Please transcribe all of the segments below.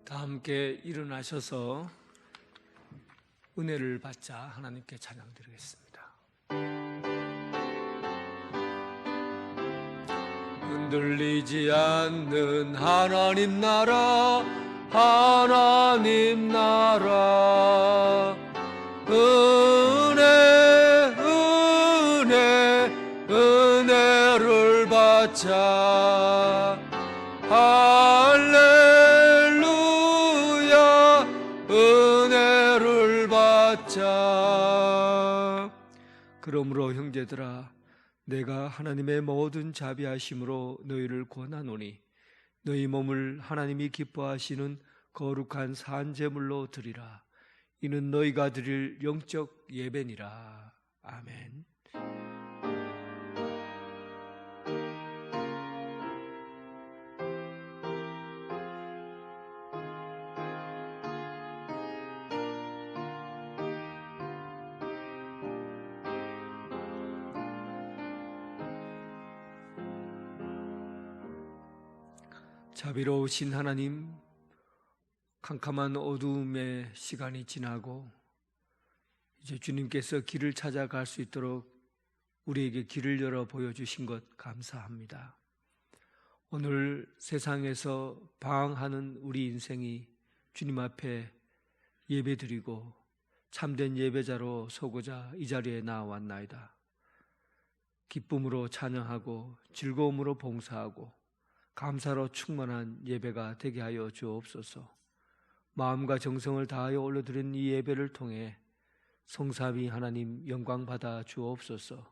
다 함께 일어나셔서 은혜를 받자 하나님께 찬양드리겠습니다. 흔들리지 않는 하나님 나라, 하나님 나라. 은혜를 받자. 할렐루야, 은혜를 받자. 그러므로 형제들아, 내가 하나님의 모든 자비하심으로 너희를 권하노니 너희 몸을 하나님이 기뻐하시는 거룩한 산제물로 드리라. 이는 너희가 드릴 영적 예배니라. 아멘. 자비로우신 하나님, 캄캄한 어두움의 시간이 지나고 이제 주님께서 길을 찾아갈 수 있도록 우리에게 길을 열어 보여주신 것 감사합니다. 오늘 세상에서 방황하는 우리 인생이 주님 앞에 예배드리고 참된 예배자로 서고자 이 자리에 나왔나이다. 기쁨으로 찬양하고 즐거움으로 봉사하고 감사로 충만한 예배가 되게 하여 주옵소서. 마음과 정성을 다하여 올려드린 이 예배를 통해 성삼위 하나님 영광 받아 주옵소서.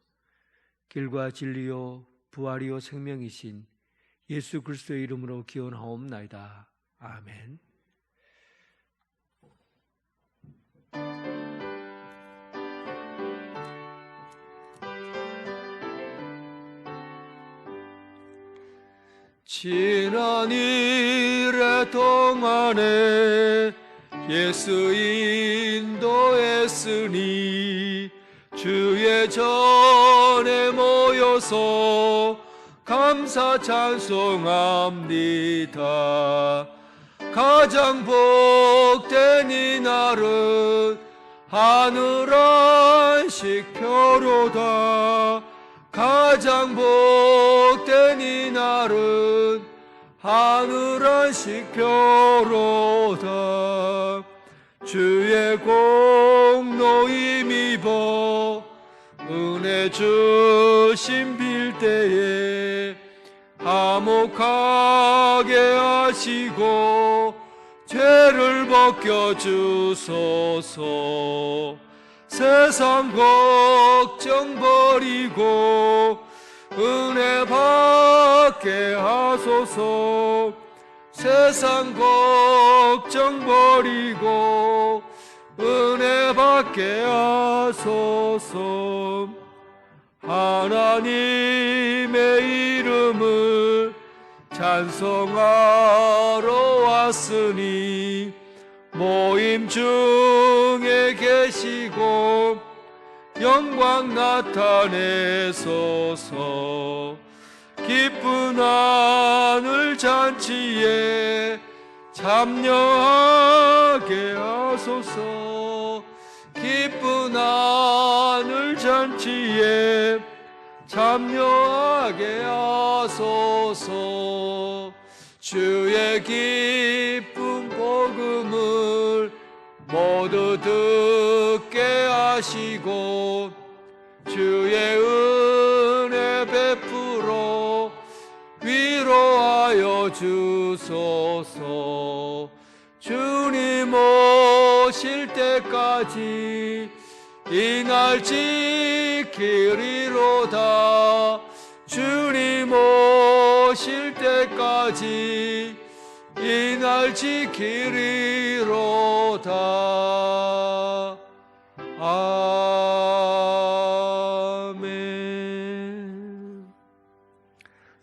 길과 진리요 부활이요 생명이신 예수 그리스도의 이름으로 기원하옵나이다. 아멘. 지난 일의 동안에 예수 인도했으니 주의 전에 모여서 감사 찬송합니다. 가장 복된 이 날은 하늘 안식 표로다. 가장 복된 이 날은 하늘 안식 표로다. 주의 공로 힘입어 은혜 주심 빌 때에 화목하게 하시고 죄를 벗겨주소서. 세상 걱정 버리고 은혜 받게 하소서. 세상 걱정 버리고 은혜 받게 하소서. 하나님의 이름을 찬송하러 왔으니 모임 중에 계시고 영광 나타내소서. 기쁜 하늘 잔치에 참여하게 하소서. 기쁜 하늘 잔치에 참여하게 하소서. 주의 기쁜 복음을 모두 듣게 하시고 주의 은혜 베풀어 위로하여 주소서. 주님 오실 때까지 이 날 지키리로다. 주님 오실 때까지 이 날 지키리로다. 아멘.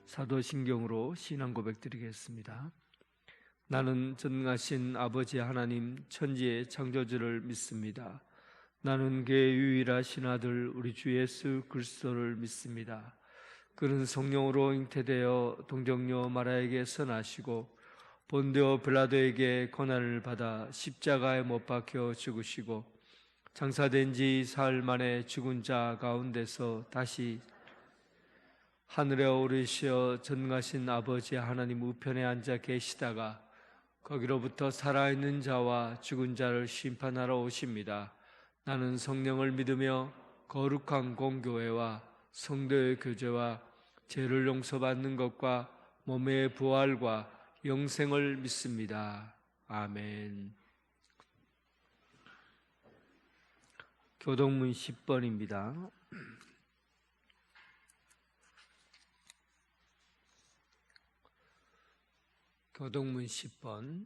사도신경으로 신앙 고백 드리겠습니다. 나는 전능하신 아버지 하나님 천지의 창조주를 믿습니다. 나는 그의 유일하신 아들 우리 주 예수 그리스도를 믿습니다. 그는 성령으로 잉태되어 동정녀 마리아에게 선하시고 본디오 빌라도에게 고난을 받아 십자가에 못 박혀 죽으시고 장사된 지 사흘 만에 죽은 자 가운데서 다시 하늘에 오르시어 전능하신 아버지 하나님 우편에 앉아 계시다가 거기로부터 살아있는 자와 죽은 자를 심판하러 오십니다. 나는 성령을 믿으며 거룩한 공교회와 성도의 교제와 죄를 용서받는 것과 몸의 부활과 영생을 믿습니다. 아멘. 교동문 10번입니다. 교동문 10번.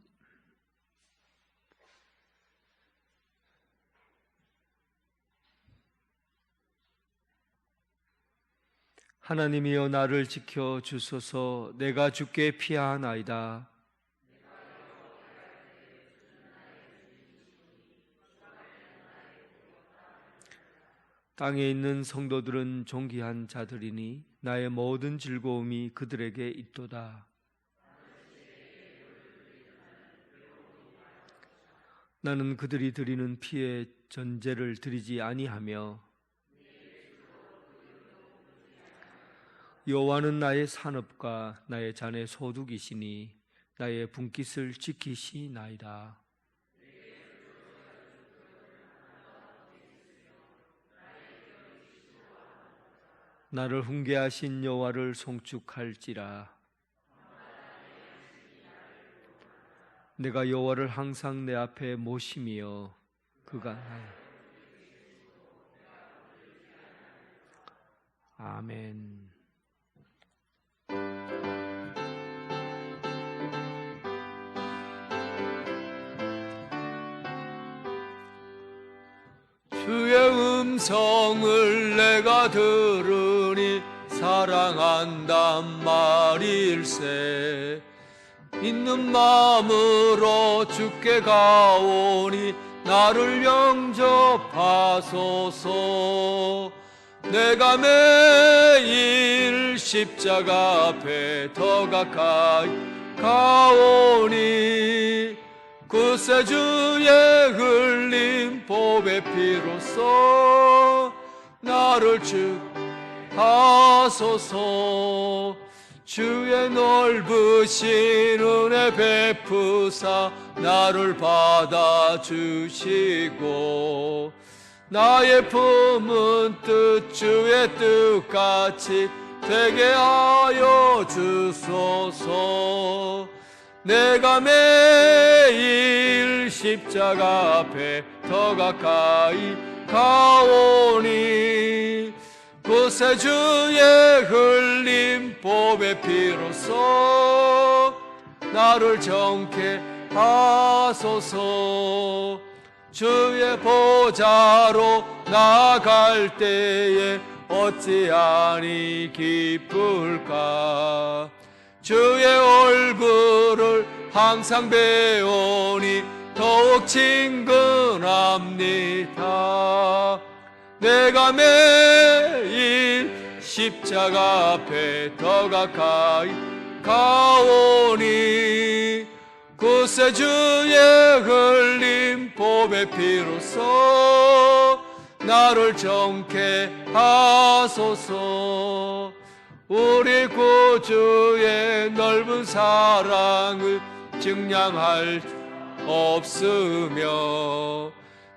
하나님이여 나를 지켜 주소서. 내가 주께 피하나이다. 땅에 있는 성도들은 존귀한 자들이니 나의 모든 즐거움이 그들에게 있도다. 나는 그들이 드리는 피에 전제를 드리지 아니하며 여호와는 나의 산업과 나의 잔의 소득이시니 나의 분깃을 지키시나이다. 나를 훈계하신 여호와를 송축할지라. 내가 여호와를 항상 내 앞에 모심이여 그가 나의 아멘. 주의 음성을 내가 들으니 사랑한단 말일세. 있는 마음으로 주께 가오니 나를 영접하소서. 내가 매일 십자가 앞에 더 가까이 가오니 구세주의 흘린 보배 피로써 나를 축하소서. 주의 넓으신 은혜 베푸사 나를 받아주시고 나의 품은 뜻 주의 뜻같이 되게 하여 주소서. 내가 매일 십자가 앞에 더 가까이 가오니 구세주의 흘린 보배 피로써 나를 정케 하소서. 주의 보좌로 나아갈 때에 어찌하니 기쁠까. 주의 얼굴을 항상 배우니 더욱 친근합니다. 내가 매일 십자가 앞에 더 가까이 가오니 구세주의 흘린 보배 피로써 나를 정케 하소서. 우리 구주의 넓은 사랑을 증량할 없으며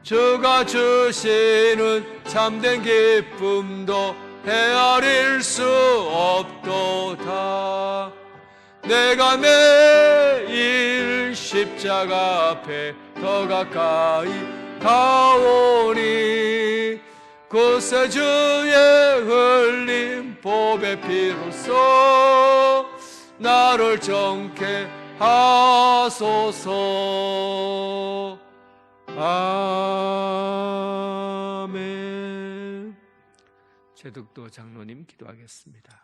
주가 주시는 참된 기쁨도 헤아릴 수 없도다. 내가 매일 십자가 앞에 더 가까이 가오니 구세주의 흘린 보배 피로써 나를 정케 하소서. 아멘. 제독도 장로님 기도하겠습니다.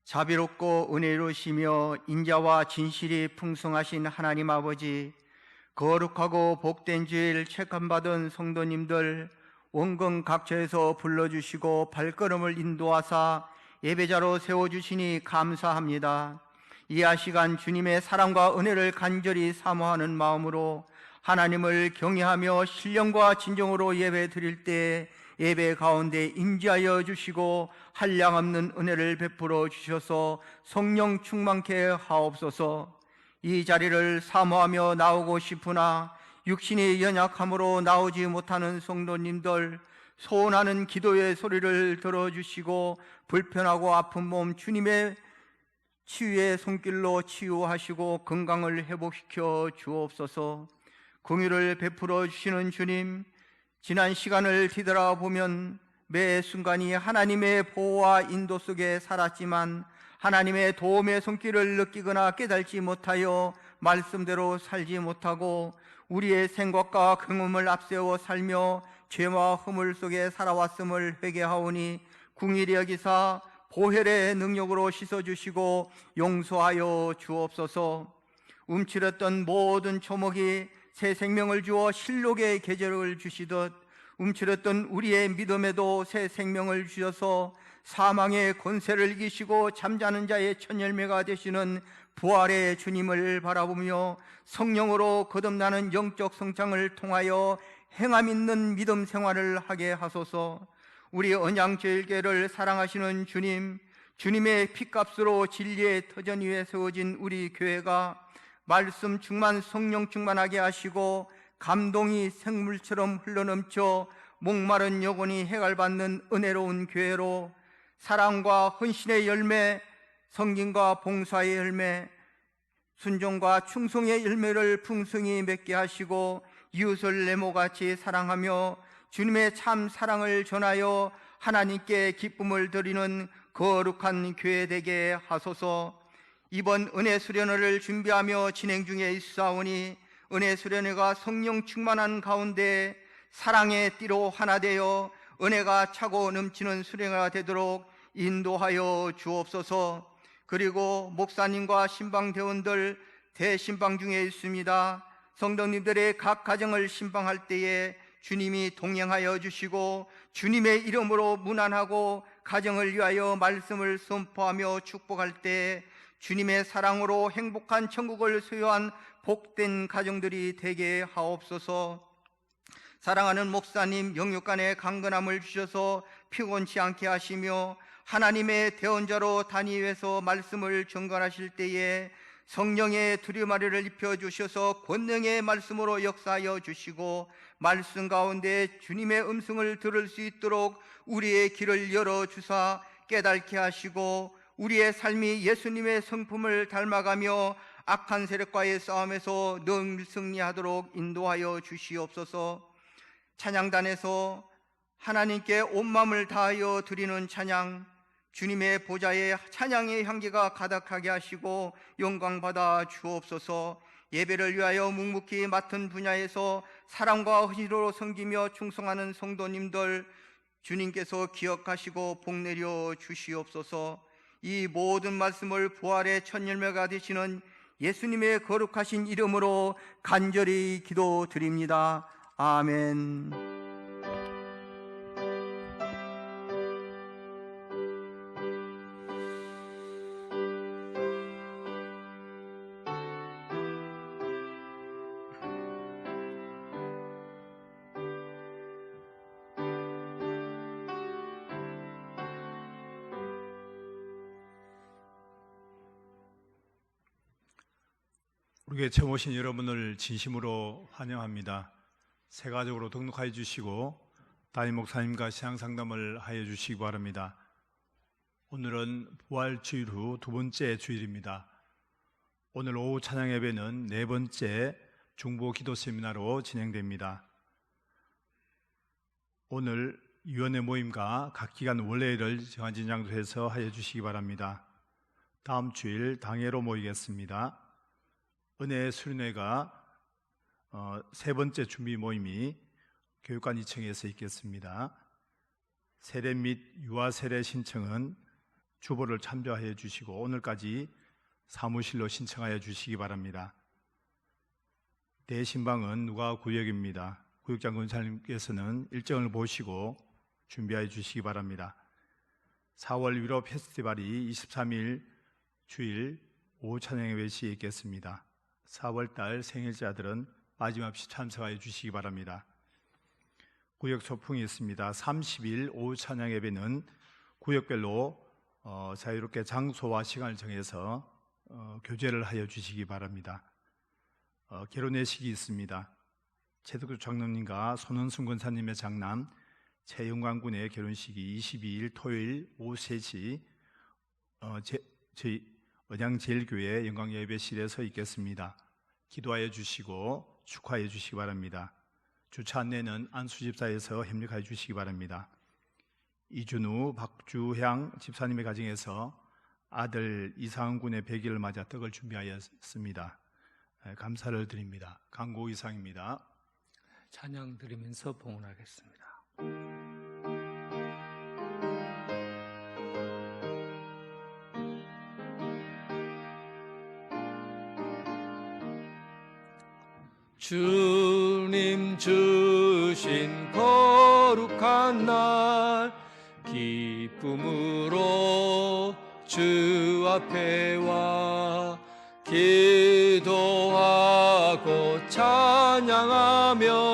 자비롭고 은혜로우시며 인자와 진실이 풍성하신 하나님 아버지, 거룩하고 복된 주일 체험받은 성도님들 원근 각처에서 불러주시고 발걸음을 인도하사 예배자로 세워주시니 감사합니다. 이하 시간 주님의 사랑과 은혜를 간절히 사모하는 마음으로 하나님을 경외하며 신령과 진정으로 예배 드릴 때 예배 가운데 임재하여 주시고 한량없는 은혜를 베풀어 주셔서 성령 충만케 하옵소서. 이 자리를 사모하며 나오고 싶으나 육신이 연약함으로 나오지 못하는 성도님들, 소원하는 기도의 소리를 들어주시고 불편하고 아픈 몸 주님의 치유의 손길로 치유하시고 건강을 회복시켜 주옵소서. 긍휼을 베풀어 주시는 주님, 지난 시간을 뒤돌아보면 매 순간이 하나님의 보호와 인도 속에 살았지만 하나님의 도움의 손길을 느끼거나 깨달지 못하여 말씀대로 살지 못하고 우리의 생각과 경험을 앞세워 살며 죄와 허물 속에 살아왔음을 회개하오니 긍휼히 여기사 보혈의 능력으로 씻어주시고 용서하여 주옵소서. 움츠렸던 모든 초목이 새 생명을 주어 실록의 계절을 주시듯 움츠렸던 우리의 믿음에도 새 생명을 주셔서 사망의 권세를 이기시고 잠자는 자의 첫 열매가 되시는 부활의 주님을 바라보며 성령으로 거듭나는 영적 성장을 통하여 행함 있는 믿음 생활을 하게 하소서. 우리 언양제일교회를 사랑하시는 주님, 주님의 피값으로 진리의 터전 위에 세워진 우리 교회가 말씀 충만, 성령 충만하게 하시고 감동이 생물처럼 흘러넘쳐 목마른 영혼이 해갈받는 은혜로운 교회로 사랑과 헌신의 열매, 성김과 봉사의 열매, 순종과 충성의 열매를 풍성히 맺게 하시고 이웃을 내모같이 사랑하며 주님의 참 사랑을 전하여 하나님께 기쁨을 드리는 거룩한 교회 되게 하소서. 이번 은혜 수련회를 준비하며 진행 중에 있사오니 은혜 수련회가 성령 충만한 가운데 사랑의 띠로 하나 되어 은혜가 차고 넘치는 수련회가 되도록 인도하여 주옵소서. 그리고 목사님과 신방대원들 대신방 중에 있습니다. 성도님들의 각 가정을 신방할 때에 주님이 동행하여 주시고 주님의 이름으로 문안하고 가정을 위하여 말씀을 선포하며 축복할 때 주님의 사랑으로 행복한 천국을 소유한 복된 가정들이 되게 하옵소서. 사랑하는 목사님 영육간의 강건함을 주셔서 피곤치 않게 하시며 하나님의 대언자로 단위에서 말씀을 전가하실 때에 성령의 두루마리를 입혀주셔서 권능의 말씀으로 역사하여 주시고 말씀 가운데 주님의 음성을 들을 수 있도록 우리의 길을 열어주사 깨닫게 하시고 우리의 삶이 예수님의 성품을 닮아가며 악한 세력과의 싸움에서 늘 승리하도록 인도하여 주시옵소서. 찬양단에서 하나님께 온 마음을 다하여 드리는 찬양, 주님의 보좌에 찬양의 향기가 가득하게 하시고 영광받아 주옵소서. 예배를 위하여 묵묵히 맡은 분야에서 사랑과 헌신으로 섬기며 충성하는 성도님들 주님께서 기억하시고 복내려 주시옵소서. 이 모든 말씀을 부활의 첫 열매가 되시는 예수님의 거룩하신 이름으로 간절히 기도드립니다. 아멘. 우리 교회 처음 오신 여러분을 진심으로 환영합니다. 새 가족으로 등록하여 주시고 담임 목사님과 신앙상담을 하여 주시기 바랍니다. 오늘은 부활 주일 후 두 번째 주일입니다. 오늘 오후 찬양 예배는 네 번째 중보 기도 세미나로 진행됩니다. 오늘 위원회 모임과 각 기간 원래일을 정한 진장소에서 하여 주시기 바랍니다. 다음 주일 당회로 모이겠습니다. 은혜 수련회가 세 번째 준비 모임이 교육관 2층에서 있겠습니다. 세례 및 유아 세례 신청은 주보를 참조하여 주시고 오늘까지 사무실로 신청하여 주시기 바랍니다. 대신방은 누가 구역입니다. 구역장 권사님께서는 일정을 보시고 준비해 주시기 바랍니다. 4월 위로 페스티벌이 23일 주일 오후 찬양 예배 시에 있겠습니다. 4월달 생일자들은 빠짐없이 참석하여 주시기 바랍니다. 구역 소풍이 있습니다. 30일 오후 찬양 예배는 구역별로 자유롭게 장소와 시간을 정해서 교제를 하여 주시기 바랍니다. 결혼예식이 있습니다. 최덕주 장로님과 손원순 권사님의 장남 최영광 군의 결혼식이 22일 토요일 오후 3시 저희 언양제일교회 영광예배실에서 있겠습니다. 기도하여 주시고 축하해 주시기 바랍니다. 주차 안내는 안수집사에서 협력하여 주시기 바랍니다. 이준우, 박주향 집사님의 가정에서 아들 이상훈 군의 100일을 맞아 떡을 준비하였습니다. 감사를 드립니다. 강고 이상입니다. 찬양 드리면서 봉헌하겠습니다. 주님 주신 거룩한 날 기쁨으로 주 앞에 와 기도하고 찬양하며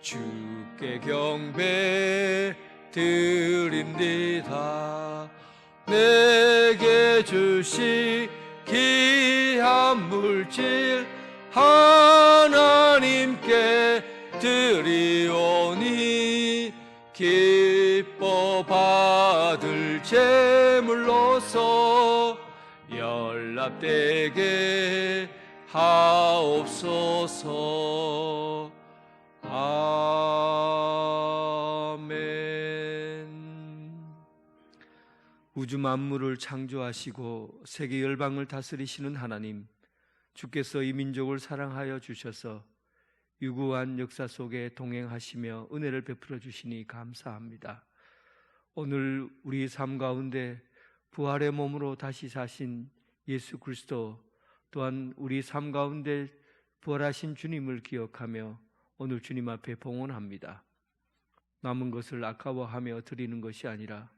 주께 경배 드립니다. 내게 주시 귀한 물질 하나님께 드리오니 기뻐 받을 제물로서 연락되게 하옵소서. 아멘. 우주 만물을 창조하시고 세계 열방을 다스리시는 하나님, 주께서 이 민족을 사랑하여 주셔서 유구한 역사 속에 동행하시며 은혜를 베풀어 주시니 감사합니다. 오늘 우리 삶 가운데 부활의 몸으로 다시 사신 예수 그리스도, 또한 우리 삶 가운데 부활하신 주님을 기억하며 오늘 주님 앞에 봉헌합니다. 남은 것을 아까워하며 드리는 것이 아니라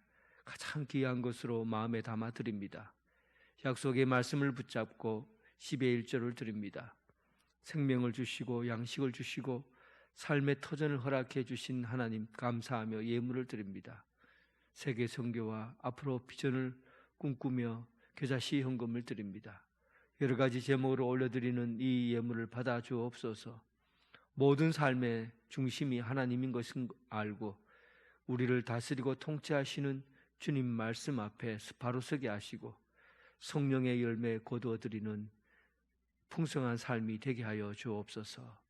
가장 귀한 것으로 마음에 담아 드립니다. 약속의 말씀을 붙잡고 10의 1조를 드립니다. 생명을 주시고 양식을 주시고 삶의 터전을 허락해 주신 하나님 감사하며 예물을 드립니다. 세계 선교와 앞으로 비전을 꿈꾸며 겨자씨 헌금을 드립니다. 여러 가지 제목으로 올려드리는 이 예물을 받아 주옵소서. 모든 삶의 중심이 하나님인 것을 알고 우리를 다스리고 통치하시는 주님 말씀 앞에 바로 서게 하시고 성령의 열매 거두어드리는 풍성한 삶이 되게 하여 주옵소서.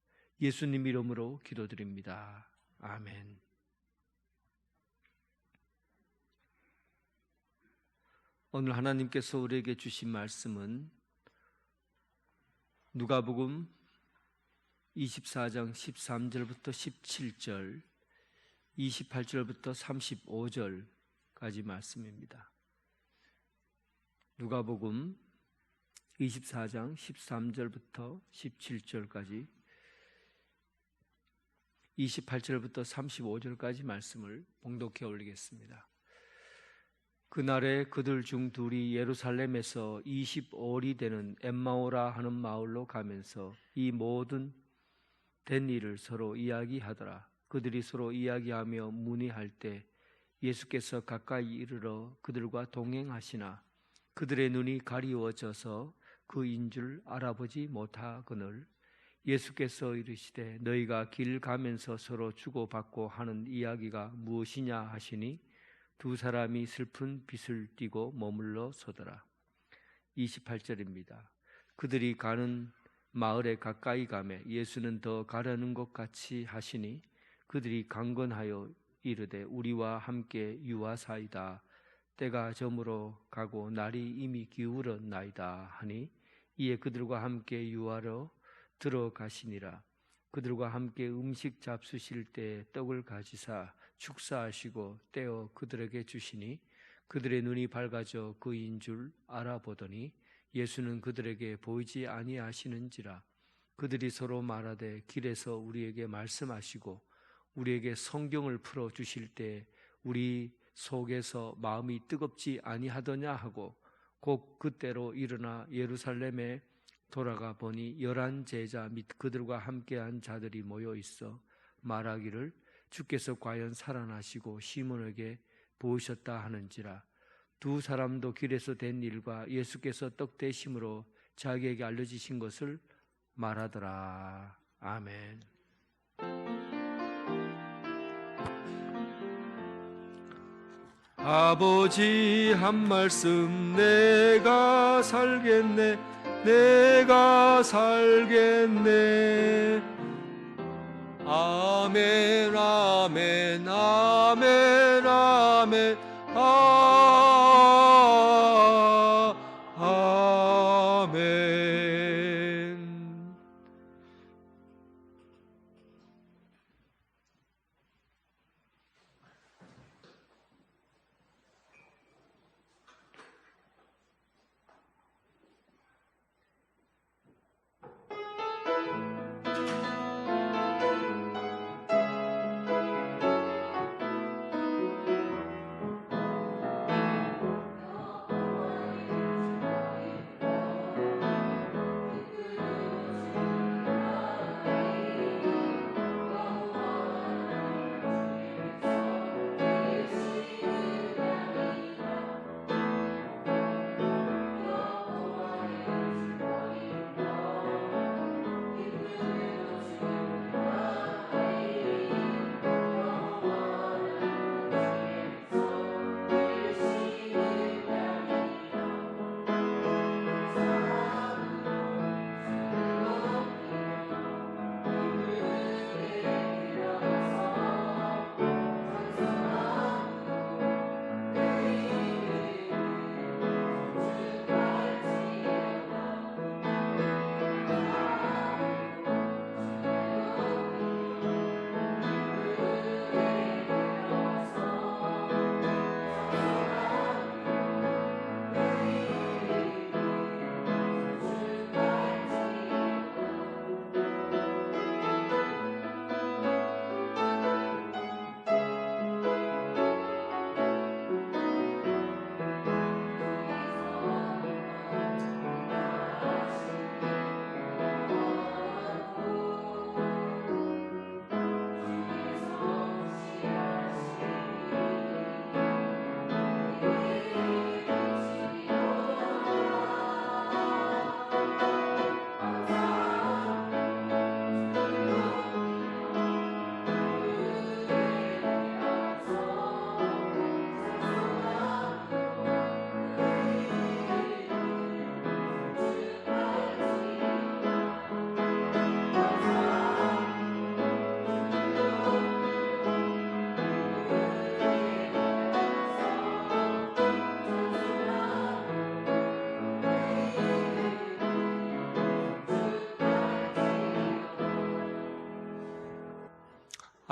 예수님 이름으로 기도드립니다. 아멘. 오늘 하나님께서 우리에게 주신 말씀은 누가복음 24장 13절부터 17절, 28절부터 35절까지 말씀입니다. 누가복음 24장 13절부터 17절까지 28절부터 35절까지 말씀을 봉독해 올리겠습니다. 그날에 그들 중 둘이 예루살렘에서 25里 되는 엠마오라 하는 마을로 가면서 이 모든 된 일을 서로 이야기하더라. 그들이 서로 이야기하며 문의할 때 예수께서 가까이 이르러 그들과 동행하시나 그들의 눈이 가리워져서 그인 줄 알아보지 못하거늘 예수께서 이르시되 너희가 길 가면서 서로 주고받고 하는 이야기가 무엇이냐 하시니 두 사람이 슬픈 빛을 띠고 머물러 서더라. 28절입니다. 그들이 가는 마을에 가까이 가매 예수는 더 가려는 것 같이 하시니 그들이 강건하여 이르되 우리와 함께 유하사이다. 때가 저물어 가고 날이 이미 기울었나이다 하니 이에 그들과 함께 유하러 들어가시니라. 그들과 함께 음식 잡수실 때 떡을 가지사 축사하시고 떼어 그들에게 주시니 그들의 눈이 밝아져 그인 줄 알아보더니 예수는 그들에게 보이지 아니하시는지라. 그들이 서로 말하되 길에서 우리에게 말씀하시고 우리에게 성경을 풀어 주실 때 우리 속에서 마음이 뜨겁지 아니하더냐 하고 곧 그때로 일어나 예루살렘에 돌아가 보니 11 제자 및 그들과 함께한 자들이 모여 있어 말하기를 주께서 과연 살아나시고 시몬에게 보이셨다 하는지라. 두 사람도 길에서 된 일과 예수께서 떡 되심으로 자기에게 알려지신 것을 말하더라. 아멘. 아버지 한 말씀 내가 살겠네, 내가 살겠네. 아멘 아멘 아멘 아멘 아멘.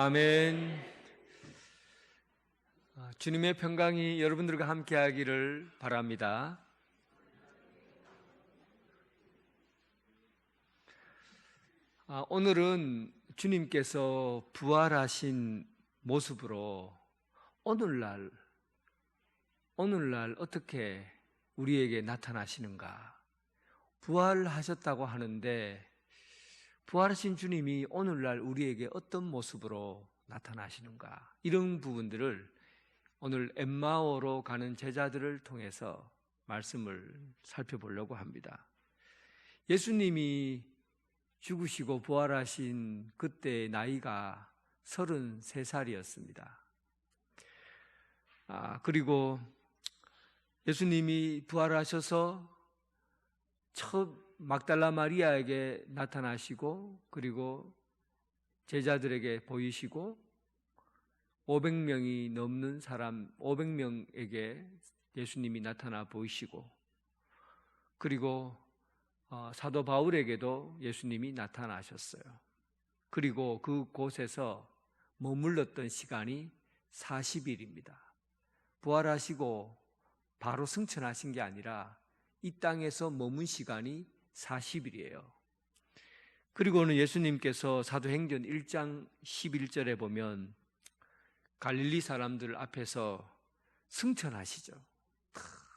아멘. 주님의 평강이 여러분들과 함께하기를 바랍니다. 오늘은 주님께서 부활하신 모습으로 오늘날 어떻게 우리에게 나타나시는가? 부활하셨다고 하는데 부활하신 주님이 오늘날 우리에게 어떤 모습으로 나타나시는가? 이런 부분들을 오늘 엠마오로 가는 제자들을 통해서 말씀을 살펴보려고 합니다. 예수님이 죽으시고 부활하신 그때의 나이가 33살이었습니다. 그리고 예수님이 부활하셔서 첫 막달라 마리아에게 나타나시고 그리고 제자들에게 보이시고 500명이 넘는 사람 500명에게 예수님이 나타나 보이시고 그리고 사도 바울에게도 예수님이 나타나셨어요. 그리고 그곳에서 머물렀던 시간이 40일입니다. 부활하시고 바로 승천하신 게 아니라 이 땅에서 머문 시간이 40일이에요. 그리고는 예수님께서 사도행전 1장 11절에 보면 갈릴리 사람들 앞에서 승천하시죠.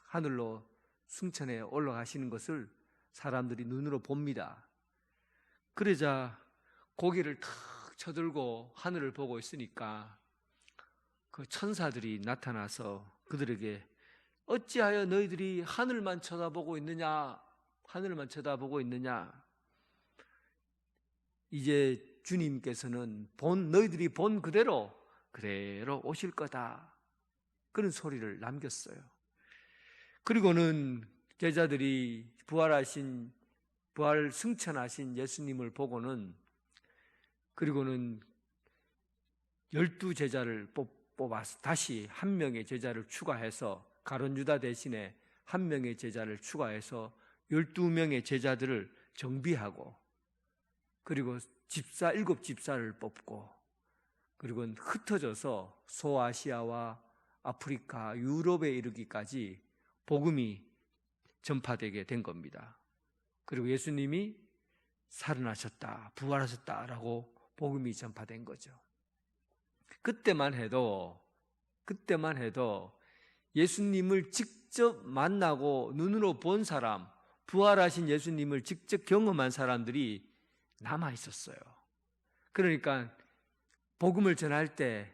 하늘로 승천해 올라가시는 것을 사람들이 눈으로 봅니다. 그러자 고개를 탁 쳐들고 하늘을 보고 있으니까 그 천사들이 나타나서 그들에게 어찌하여 너희들이 하늘만 쳐다보고 있느냐? 하늘만 쳐다보고 있느냐? 이제 주님께서는 너희들이 본 그대로 오실 거다. 그런 소리를 남겼어요. 그리고는 제자들이 부활 승천하신 예수님을 보고는, 그리고는 12제자를 뽑아서 다시 한 명의 제자를 추가해서, 가룟 유다 대신에 한 명의 제자를 추가해서 12명의 제자들을 정비하고, 그리고 7집사를 뽑고, 그리고 흩어져서 소아시아와 아프리카, 유럽에 이르기까지 복음이 전파되게 된 겁니다. 그리고 예수님이 살아나셨다, 부활하셨다라고 복음이 전파된 거죠. 그때만 해도 예수님을 직접 만나고 눈으로 본 사람, 부활하신 예수님을 직접 경험한 사람들이 남아 있었어요. 그러니까 복음을 전할 때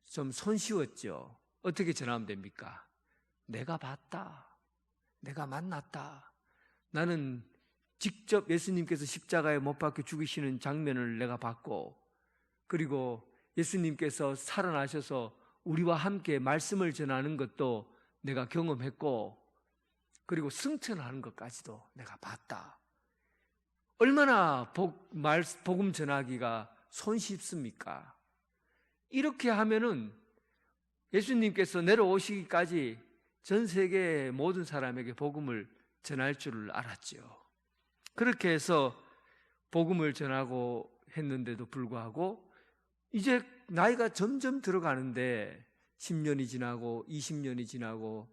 좀 손쉬웠죠. 어떻게 전하면 됩니까? 내가 봤다, 내가 만났다, 나는 직접 예수님께서 십자가에 못 박혀 죽으시는 장면을 내가 봤고, 그리고 예수님께서 살아나셔서 우리와 함께 말씀을 전하는 것도 내가 경험했고, 그리고 승천하는 것까지도 내가 봤다. 얼마나 복음 전하기가 손쉽습니까? 이렇게 하면은 예수님께서 내려오시기까지 전 세계 모든 사람에게 복음을 전할 줄을 알았죠. 그렇게 해서 복음을 전하고 했는데도 불구하고 이제 나이가 점점 들어가는데 10년이 지나고 20년이 지나고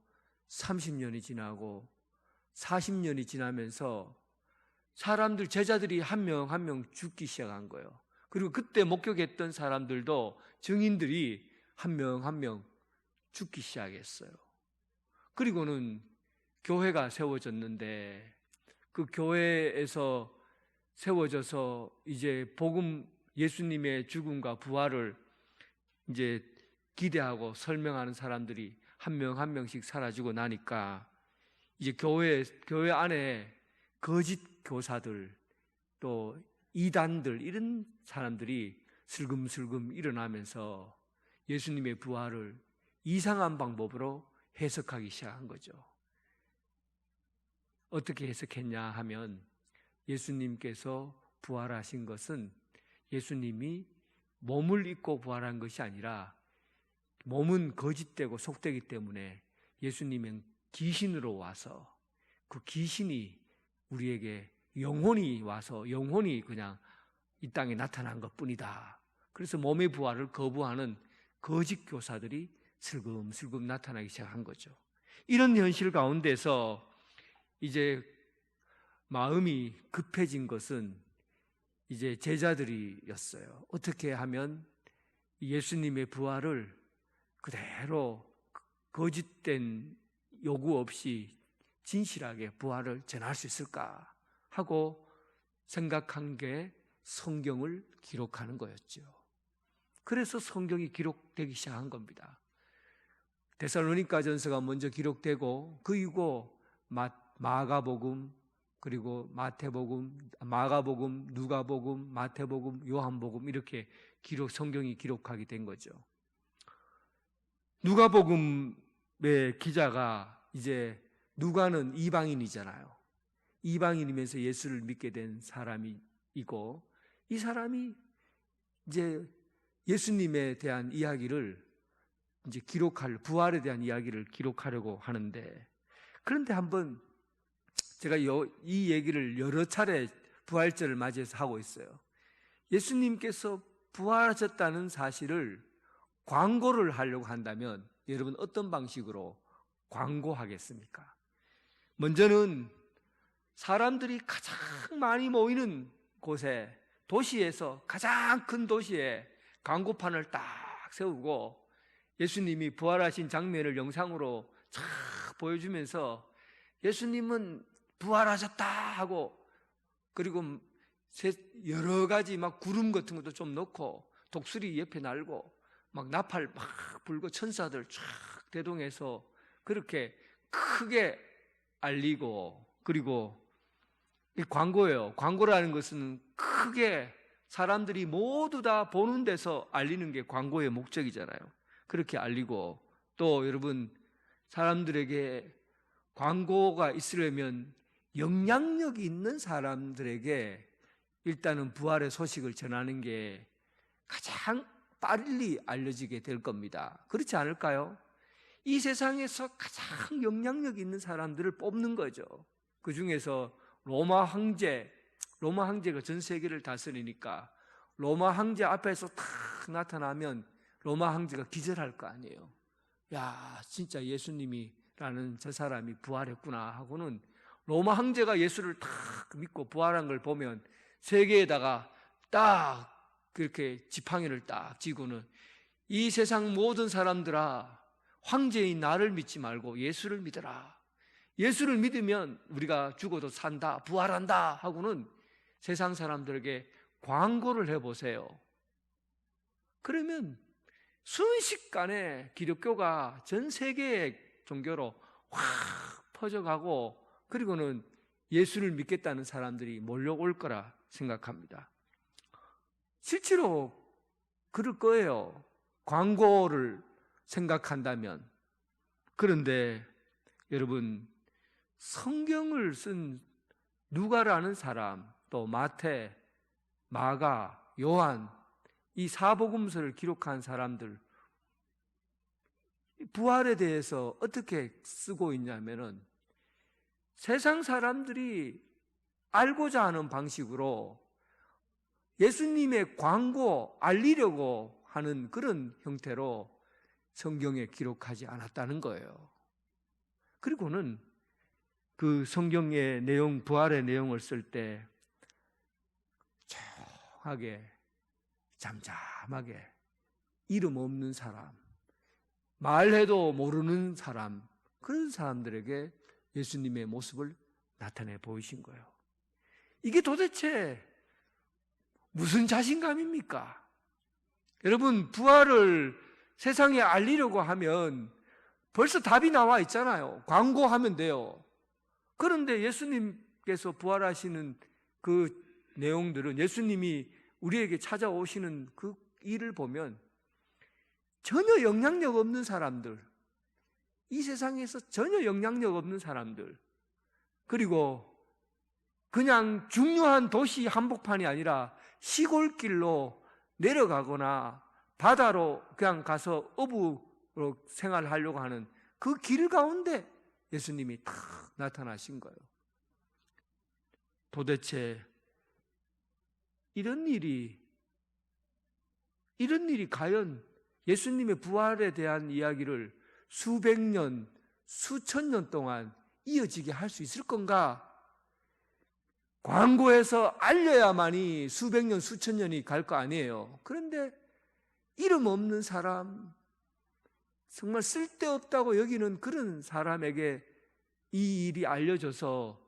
30년이 지나고 40년이 지나면서 사람들, 제자들이 한 명 한 명 죽기 시작한 거예요. 그리고 그때 목격했던 사람들도, 증인들이 한 명 한 명 죽기 시작했어요. 그리고는 교회가 세워졌는데, 그 교회에서 세워져서 이제 복음, 예수님의 죽음과 부활을 이제 기대하고 설명하는 사람들이 한 명 한 명씩 사라지고 나니까 이제 교회 안에 거짓 교사들, 또 이단들, 이런 사람들이 슬금슬금 일어나면서 예수님의 부활을 이상한 방법으로 해석하기 시작한 거죠. 어떻게 해석했냐 하면, 예수님께서 부활하신 것은 예수님이 몸을 입고 부활한 것이 아니라, 몸은 거짓되고 속되기 때문에 예수님은 귀신으로 와서 그 귀신이 우리에게 영혼이 와서 영혼이 그냥 이 땅에 나타난 것뿐이다. 그래서 몸의 부활을 거부하는 거짓 교사들이 슬금슬금 나타나기 시작한 거죠. 이런 현실 가운데서 이제 마음이 급해진 것은 이제 제자들이었어요. 어떻게 하면 예수님의 부활을 그대로 거짓된 요구 없이 진실하게 부활을 전할 수 있을까 하고 생각한 게 성경을 기록하는 거였죠. 그래서 성경이 기록되기 시작한 겁니다. 데살로니가전서가 먼저 기록되고, 그 이후 마가복음, 그리고 마태복음, 마가복음, 누가복음, 마태복음, 요한복음, 이렇게 성경이 기록하게 된 거죠. 누가복음의 기자가, 이제 누가는 이방인이잖아요. 이방인이면서 예수를 믿게 된 사람이고, 이 사람이 이제 예수님에 대한 이야기를 이제 부활에 대한 이야기를 기록하려고 하는데, 그런데 한번 제가 이 얘기를 여러 차례 부활절을 맞이해서 하고 있어요. 예수님께서 부활하셨다는 사실을 광고를 하려고 한다면 여러분 어떤 방식으로 광고하겠습니까? 먼저는 사람들이 가장 많이 모이는 곳에, 도시에서, 가장 큰 도시에 광고판을 딱 세우고 예수님이 부활하신 장면을 영상으로 쫙 보여주면서 예수님은 부활하셨다 하고, 그리고 여러 가지 막 구름 같은 것도 좀 넣고 독수리 옆에 날고 막 나팔 막 불고 천사들 쫙 대동해서 그렇게 크게 알리고, 그리고 이 광고예요. 광고라는 것은 크게 사람들이 모두 다 보는 데서 알리는 게 광고의 목적이잖아요. 그렇게 알리고, 또 여러분, 사람들에게 광고가 있으려면 영향력 있는 사람들에게 일단은 부활의 소식을 전하는 게 가장 빨리 알려지게 될 겁니다. 그렇지 않을까요? 이 세상에서 가장 영향력 있는 사람들을 뽑는 거죠. 그 중에서 로마 황제가 전 세계를 다스리니까 로마 황제 앞에서 탁 나타나면 로마 황제가 기절할 거 아니에요. 야, 진짜 예수님이라는 저 사람이 부활했구나 하고는, 로마 황제가 예수를 탁 믿고 부활한 걸 보면 세계에다가 딱 그렇게 지팡이를 딱 쥐고는, 이 세상 모든 사람들아, 황제인 나를 믿지 말고 예수를 믿어라. 예수를 믿으면 우리가 죽어도 산다, 부활한다 하고는 세상 사람들에게 광고를 해보세요. 그러면 순식간에 기독교가 전 세계의 종교로 확 퍼져가고, 그리고는 예수를 믿겠다는 사람들이 몰려올 거라 생각합니다. 실제로 그럴 거예요. 광고를 생각한다면. 그런데 여러분, 성경을 쓴 누가라는 사람, 또 마태, 마가, 요한, 이 사복음서를 기록한 사람들, 부활에 대해서 어떻게 쓰고 있냐면은 세상 사람들이 알고자 하는 방식으로 예수님의 광고, 알리려고 하는 그런 형태로 성경에 기록하지 않았다는 거예요. 그리고는 그 성경의 내용, 부활의 내용을 쓸 때 조용하게, 잠잠하게, 이름 없는 사람, 말해도 모르는 사람, 그런 사람들에게 예수님의 모습을 나타내 보이신 거예요. 이게 도대체 무슨 자신감입니까? 여러분, 부활을 세상에 알리려고 하면 벌써 답이 나와 있잖아요. 광고하면 돼요. 그런데 예수님께서 부활하시는 그 내용들은, 예수님이 우리에게 찾아오시는 그 일을 보면 전혀 영향력 없는 사람들, 이 세상에서 전혀 영향력 없는 사람들, 그리고 그냥 중요한 도시 한복판이 아니라 시골길로 내려가거나 바다로 그냥 가서 어부로 생활하려고 하는 그 길 가운데 예수님이 탁 나타나신 거예요. 도대체 이런 일이 과연 예수님의 부활에 대한 이야기를 수백 년, 수천 년 동안 이어지게 할 수 있을 건가? 광고해서 알려야만이 수백 년, 수천 년이 갈 거 아니에요. 그런데 이름 없는 사람, 정말 쓸데없다고 여기는 그런 사람에게 이 일이 알려져서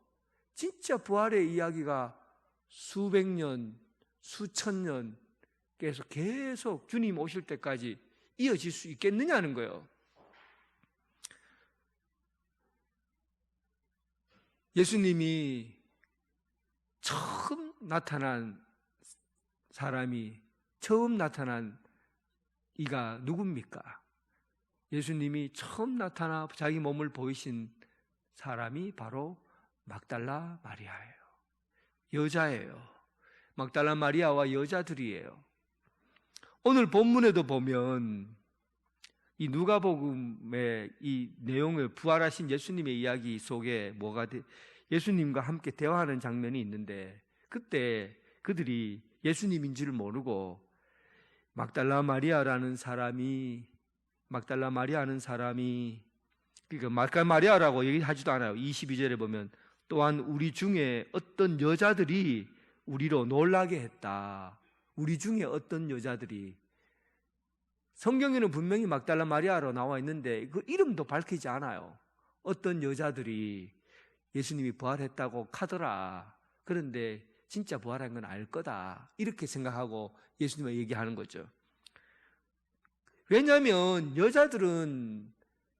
진짜 부활의 이야기가 수백 년, 수천 년 계속 주님 오실 때까지 이어질 수 있겠느냐는 거예요. 예수님이 처음 나타난 사람이, 처음 나타난 이가 누굽니까? 예수님이 처음 나타나 자기 몸을 보이신 사람이 바로 막달라 마리아예요. 여자예요. 막달라 마리아와 여자들이에요. 오늘 본문에도 보면 이 누가복음의 이 내용을, 부활하신 예수님의 이야기 속에 예수님과 함께 대화하는 장면이 있는데, 그때 그들이 예수님인 줄 모르고 막달라 마리아라는 사람이, 그러니까 막달라 마리아라고 얘기하지도 않아요. 22절에 보면 또한 우리 중에 어떤 여자들이 우리로 놀라게 했다. 우리 중에 어떤 여자들이, 성경에는 분명히 막달라 마리아로 나와 있는데 그 이름도 밝히지 않아요. 어떤 여자들이 예수님이 부활했다고 카더라. 그런데 진짜 부활한 건 알 거다. 이렇게 생각하고 예수님을 얘기하는 거죠. 왜냐하면 여자들은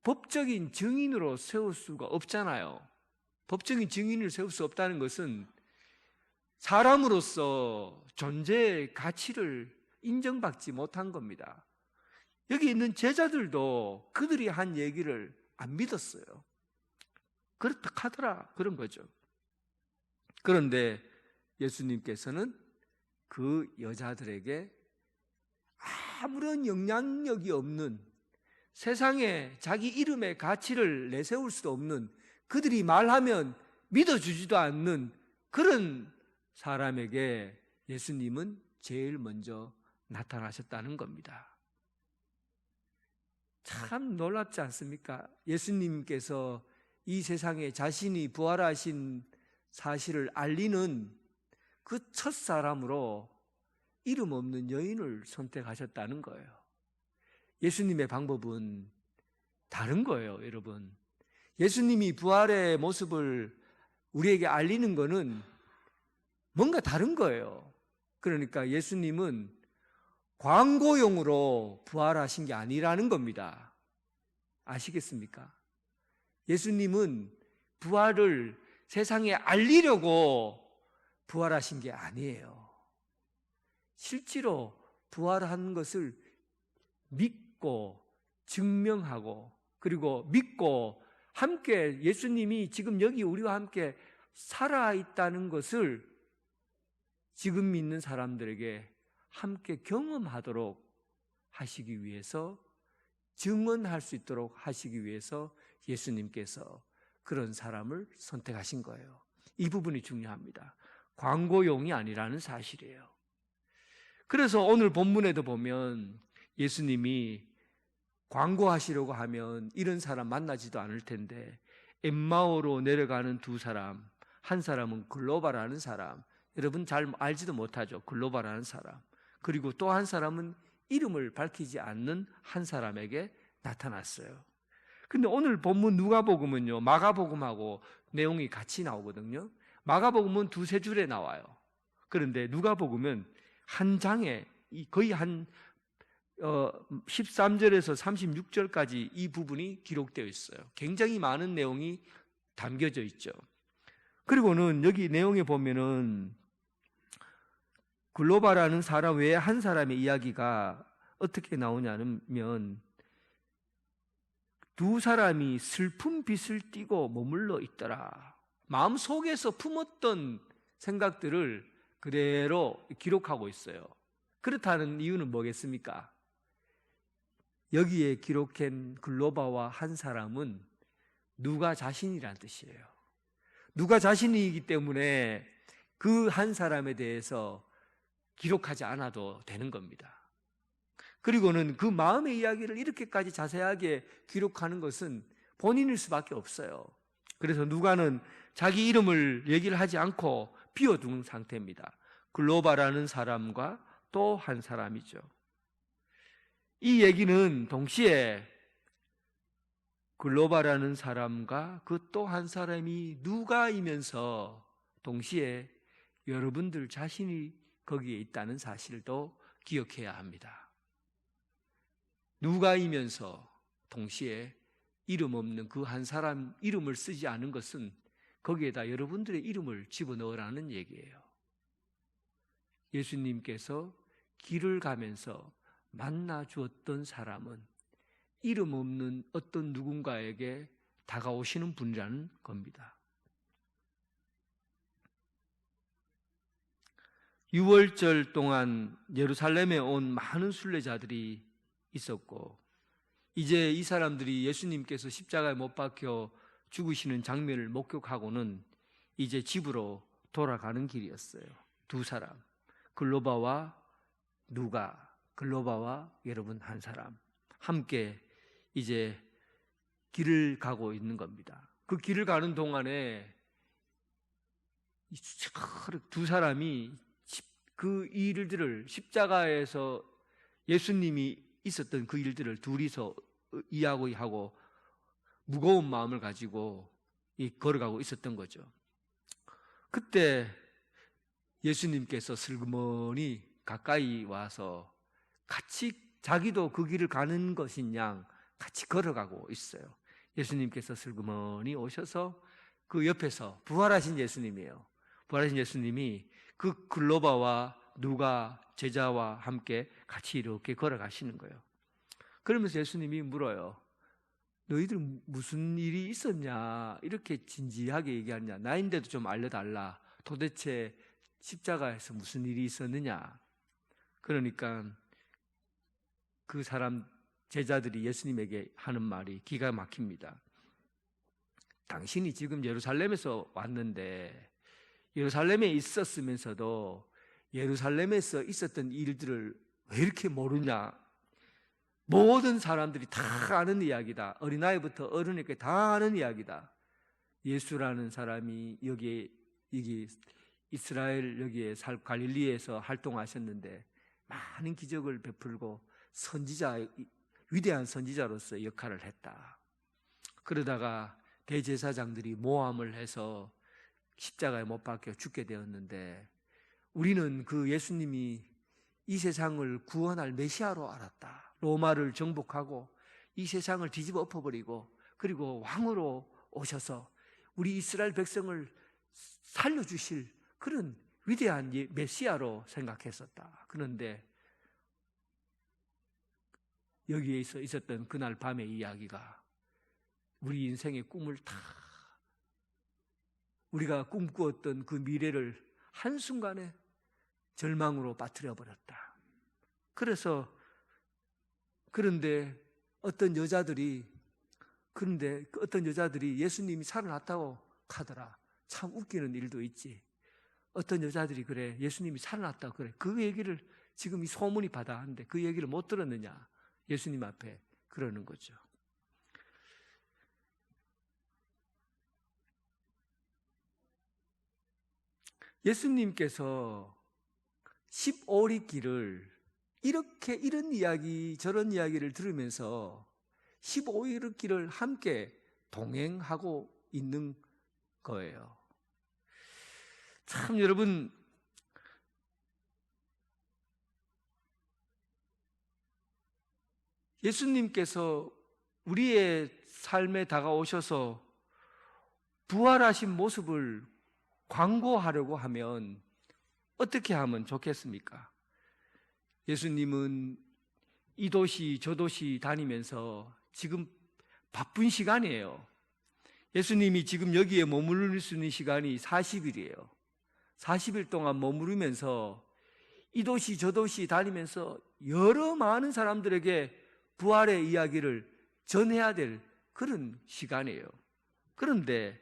법적인 증인으로 세울 수가 없잖아요. 법적인 증인을 세울 수 없다는 것은 사람으로서 존재의 가치를 인정받지 못한 겁니다. 여기 있는 제자들도 그들이 한 얘기를 안 믿었어요. 그렇다 하더라, 그런 거죠. 그런데 예수님께서는 그 여자들에게 아무런 영향력이 없는, 세상에 자기 이름의 가치를 내세울 수도 없는, 그들이 말하면 믿어주지도 않는 그런 사람에게 예수님은 제일 먼저 나타나셨다는 겁니다. 참 놀랍지 않습니까? 예수님께서 이 세상에 자신이 부활하신 사실을 알리는 그 첫 사람으로 이름 없는 여인을 선택하셨다는 거예요. 예수님의 방법은 다른 거예요, 여러분. 예수님이 부활의 모습을 우리에게 알리는 거는 뭔가 다른 거예요. 그러니까 예수님은 광고용으로 부활하신 게 아니라는 겁니다. 아시겠습니까? 예수님은 부활을 세상에 알리려고 부활하신 게 아니에요. 실제로 부활한 것을 믿고 증명하고, 그리고 믿고 함께 예수님이 지금 여기 우리와 함께 살아있다는 것을 지금 믿는 사람들에게 함께 경험하도록 하시기 위해서, 증언할 수 있도록 하시기 위해서 예수님께서 그런 사람을 선택하신 거예요. 이 부분이 중요합니다. 광고용이 아니라는 사실이에요. 그래서 오늘 본문에도 보면 예수님이 광고하시려고 하면 이런 사람 만나지도 않을 텐데, 엠마오로 내려가는 두 사람, 한 사람은 글로바라는 사람, 여러분 잘 알지도 못하죠. 글로바라는 사람. 그리고 또 한 사람은 이름을 밝히지 않는 한 사람에게 나타났어요. 근데 오늘 본문 누가복음은요, 마가복음하고 내용이 같이 나오거든요. 마가복음은 두세 줄에 나와요. 그런데 누가복음은 한 장에 거의 한 13절에서 36절까지 이 부분이 기록되어 있어요. 굉장히 많은 내용이 담겨져 있죠. 그리고는 여기 내용에 보면은 글로바라는 사람 외에 한 사람의 이야기가 어떻게 나오냐면, 두 사람이 슬픈 빛을 띠고 머물러 있더라. 마음속에서 품었던 생각들을 그대로 기록하고 있어요. 그렇다는 이유는 뭐겠습니까? 여기에 기록한 글로바와 한 사람은 누가 자신이란 뜻이에요. 누가 자신이기 때문에 그 한 사람에 대해서 기록하지 않아도 되는 겁니다. 그리고는 그 마음의 이야기를 이렇게까지 자세하게 기록하는 것은 본인일 수밖에 없어요. 그래서 누가는 자기 이름을 얘기를 하지 않고 비워둔 상태입니다. 글로바라는 사람과 또 한 사람이죠. 이 얘기는 동시에 글로바라는 사람과 그 또 한 사람이 누가이면서 동시에 여러분들 자신이 거기에 있다는 사실도 기억해야 합니다. 누가이면서 동시에 이름 없는 그 한 사람 이름을 쓰지 않은 것은 거기에다 여러분들의 이름을 집어넣으라는 얘기예요. 예수님께서 길을 가면서 만나 주었던 사람은 이름 없는 어떤 누군가에게 다가오시는 분이라는 겁니다. 유월절 동안 예루살렘에 온 많은 순례자들이 있었고, 이제 이 사람들이 예수님께서 십자가에 못 박혀 죽으시는 장면을 목격하고는 이제 집으로 돌아가는 길이었어요. 두 사람, 글로바와 누가, 글로바와 여러분 한 사람 함께 이제 길을 가고 있는 겁니다. 그 길을 가는 동안에 두 사람이 그 일들을 십자가에서 예수님이 있었던 그 일들을 둘이서 이야기하고 무거운 마음을 가지고 걸어가고 있었던 거죠. 그때 예수님께서 슬그머니 가까이 와서 같이 자기도 그 길을 가는 것인 양 같이 걸어가고 있어요. 예수님께서 슬그머니 오셔서 그 옆에서 부활하신 예수님이에요. 부활하신 예수님이 그 글로바와 누가 제자와 함께 같이 이렇게 걸어가시는 거예요. 그러면서 예수님이 물어요. 너희들 무슨 일이 있었냐? 이렇게 진지하게 얘기하냐? 나인데도 좀 알려달라. 도대체 십자가에서 무슨 일이 있었느냐? 그러니까 그 사람 제자들이 예수님에게 하는 말이 기가 막힙니다. 당신이 지금 예루살렘에서 왔는데 예루살렘에 있었으면서도 예루살렘에서 있었던 일들을 왜 이렇게 모르냐? 모든 사람들이 다 아는 이야기다. 어린아이부터 어른에게 다 아는 이야기다. 예수라는 사람이 여기 이스라엘 여기에 갈릴리에서 활동하셨는데 많은 기적을 베풀고 위대한 선지자로서 역할을 했다. 그러다가 대제사장들이 모함을 해서 십자가에 못 박혀 죽게 되었는데 우리는 그 예수님이 이 세상을 구원할 메시아로 알았다. 로마를 정복하고 이 세상을 뒤집어 엎어버리고 그리고 왕으로 오셔서 우리 이스라엘 백성을 살려주실 그런 위대한 메시아로 생각했었다. 그런데 여기에서 있었던 그날 밤의 이야기가 우리 인생의 꿈을 다 우리가 꿈꾸었던 그 미래를 한순간에 절망으로 빠뜨려 버렸다. 그런데 어떤 여자들이 예수님이 살아났다고 하더라. 참 웃기는 일도 있지. 어떤 여자들이 그래 예수님이 살아났다고 그래. 그 얘기를 지금 이 소문이 바다한데 그 얘기를 못 들었느냐. 예수님 앞에 그러는 거죠. 예수님께서 15리 길을 이런 이야기 저런 이야기를 들으면서 15리 길을 함께 동행하고 있는 거예요. 참 여러분 예수님께서 우리의 삶에 다가오셔서 부활하신 모습을 광고하려고 하면 어떻게 하면 좋겠습니까? 예수님은 이 도시 저 도시 다니면서 지금 바쁜 시간이에요. 예수님이 지금 여기에 머무를 수 있는 시간이 40일이에요. 40일 동안 머무르면서 이 도시 저 도시 다니면서 여러 많은 사람들에게 부활의 이야기를 전해야 될 그런 시간이에요. 그런데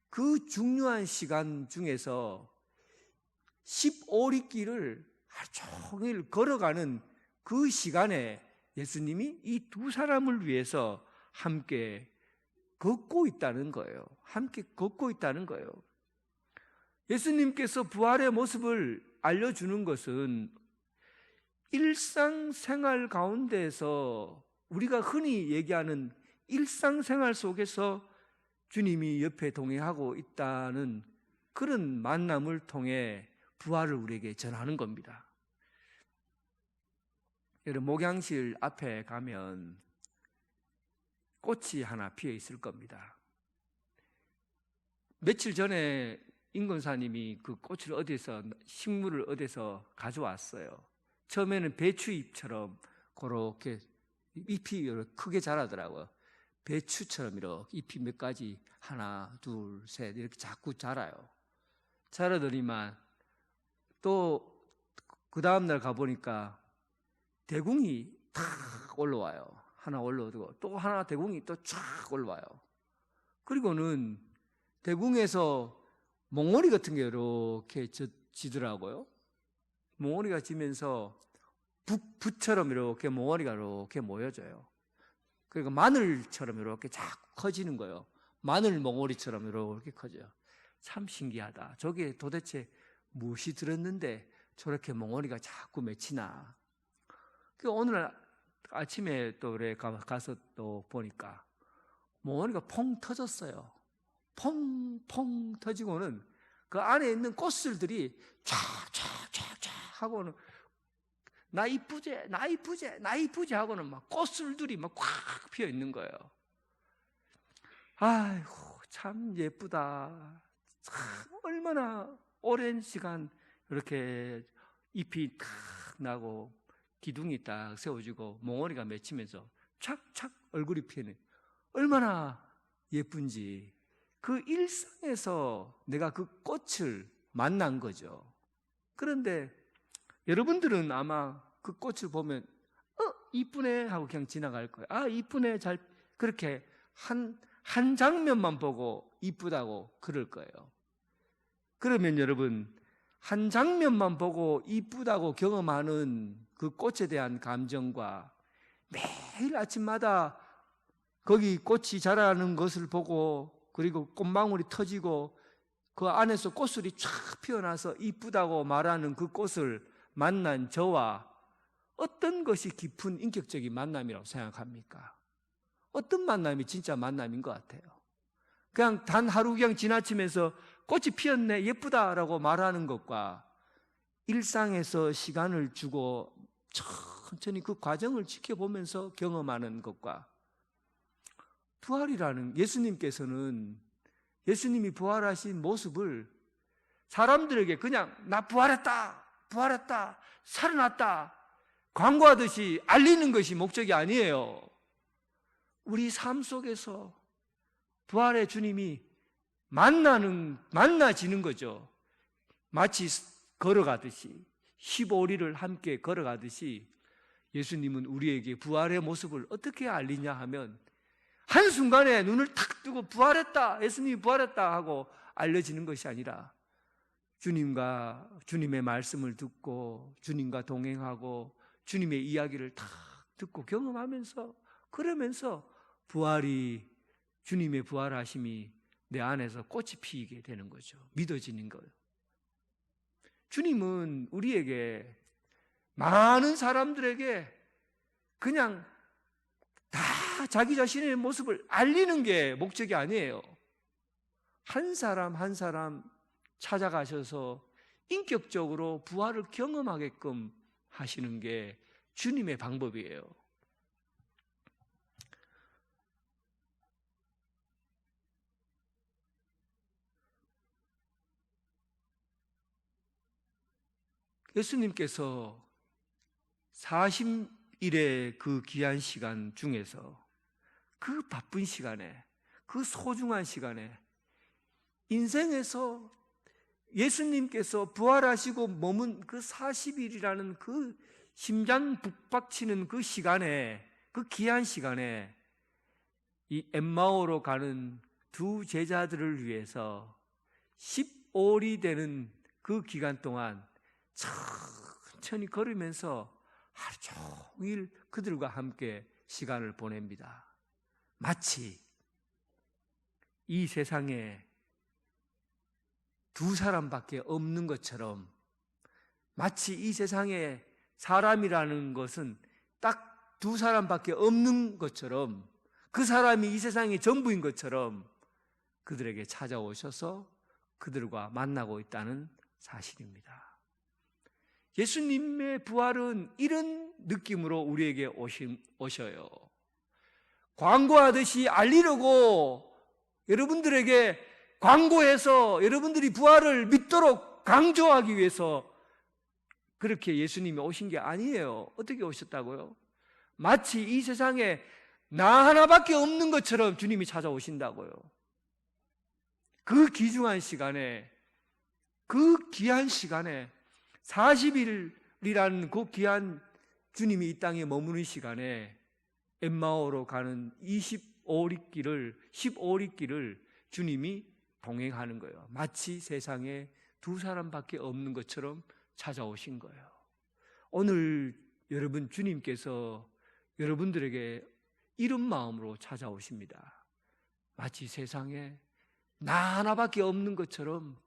그 중요한 시간 중에서 15리 길을 하루 종일 걸어가는 그 시간에 예수님이 이 두 사람을 위해서 함께 걷고 있다는 거예요. 함께 걷고 있다는 거예요. 예수님께서 부활의 모습을 알려주는 것은 일상생활 가운데서 우리가 흔히 얘기하는 일상생활 속에서 주님이 옆에 동행하고 있다는 그런 만남을 통해 부활을 우리에게 전하는 겁니다. 여러분 목양실 앞에 가면 꽃이 하나 피어 있을 겁니다. 며칠 전에 임권사님이 그 꽃을 식물을 어디서 가져왔어요. 처음에는 배추잎처럼 그렇게 잎이 크게 자라더라고요. 배추처럼 이렇게 잎이 몇 가지 하나, 둘, 셋 이렇게 자꾸 자라요. 자라더니만 또 그 다음날 가보니까 대궁이 탁 올라와요. 하나 올라오고 또 하나 대궁이 또 쫙 올라와요. 그리고는 대궁에서 몽오리 같은 게 이렇게 지더라고요. 몽오리가 지면서 붓처럼 이렇게 몽오리가 이렇게 모여져요. 그러니까 마늘처럼 이렇게 자꾸 커지는 거예요. 마늘 몽오리처럼 이렇게 커져요. 참 신기하다. 저게 도대체 무엇이 들었는데 저렇게 멍어리가 자꾸 맺히나. 오늘 아침에 또 그래 가서 또 보니까 멍어리가 펑 터졌어요. 펑펑 터지고는 그 안에 있는 꽃술들이 쫙쫙쫙쫙 하고는 나 이쁘제 나 이쁘제 나 이쁘제 하고는 막 꽃술들이 막 꽉 피어 있는 거예요. 아이고 참 예쁘다. 참 얼마나 오랜 시간 이렇게 잎이 탁 나고 기둥이 딱 세워지고 몽어리가 맺히면서 착착 얼굴이 피는 얼마나 예쁜지. 그 일상에서 내가 그 꽃을 만난 거죠. 그런데 여러분들은 아마 그 꽃을 보면 이쁘네 하고 그냥 지나갈 거예요. 아 이쁘네 잘 그렇게 한 장면만 보고 이쁘다고 그럴 거예요. 그러면 여러분 한 장면만 보고 이쁘다고 경험하는 그 꽃에 대한 감정과 매일 아침마다 거기 꽃이 자라는 것을 보고 그리고 꽃망울이 터지고 그 안에서 꽃술이 쫙 피어나서 이쁘다고 말하는 그 꽃을 만난 저와 어떤 것이 깊은 인격적인 만남이라고 생각합니까? 어떤 만남이 진짜 만남인 것 같아요? 그냥 단 하루 그냥 지나치면서 꽃이 피었네 예쁘다라고 말하는 것과 일상에서 시간을 주고 천천히 그 과정을 지켜보면서 경험하는 것과 부활이라는 예수님께서는 예수님이 부활하신 모습을 사람들에게 그냥 나 부활했다 부활했다 살아났다 광고하듯이 알리는 것이 목적이 아니에요. 우리 삶 속에서 부활의 주님이 만나지는 거죠. 마치 걸어가듯이 15리를 함께 걸어가듯이 예수님은 우리에게 부활의 모습을 어떻게 알리냐 하면 한순간에 눈을 탁 뜨고 부활했다 예수님이 부활했다 하고 알려지는 것이 아니라 주님의 말씀을 듣고 주님과 동행하고 주님의 이야기를 탁 듣고 경험하면서 그러면서 주님의 부활하심이 내 안에서 꽃이 피게 되는 거죠. 믿어지는 거예요. 주님은 우리에게 많은 사람들에게 그냥 다 자기 자신의 모습을 알리는 게 목적이 아니에요. 한 사람 한 사람 찾아가셔서 인격적으로 부활을 경험하게끔 하시는 게 주님의 방법이에요. 예수님께서 40일의 그 귀한 시간 중에서 그 바쁜 시간에 그 소중한 시간에 인생에서 예수님께서 부활하시고 머문 그 40일이라는 그 심장 북박치는 그 시간에 그 귀한 시간에 이 엠마오로 가는 두 제자들을 위해서 15리 되는 그 기간 동안 천천히 걸으면서 하루 종일 그들과 함께 시간을 보냅니다. 마치 이 세상에 두 사람밖에 없는 것처럼 마치 이 세상에 사람이라는 것은 딱 두 사람밖에 없는 것처럼 그 사람이 이 세상의 전부인 것처럼 그들에게 찾아오셔서 그들과 만나고 있다는 사실입니다. 예수님의 부활은 이런 느낌으로 우리에게 오셔요. 광고하듯이 알리려고 여러분들에게 광고해서 여러분들이 부활을 믿도록 강조하기 위해서 그렇게 예수님이 오신 게 아니에요. 어떻게 오셨다고요? 마치 이 세상에 나 하나밖에 없는 것처럼 주님이 찾아오신다고요. 그 귀중한 시간에 그 귀한 시간에 40일이라는 그 귀한 주님이 이 땅에 머무는 시간에 엠마오로 가는 15리 길을 주님이 동행하는 거예요. 마치 세상에 두 사람밖에 없는 것처럼 찾아오신 거예요. 오늘 여러분 주님께서 여러분들에게 이런 마음으로 찾아오십니다. 마치 세상에 나 하나밖에 없는 것처럼,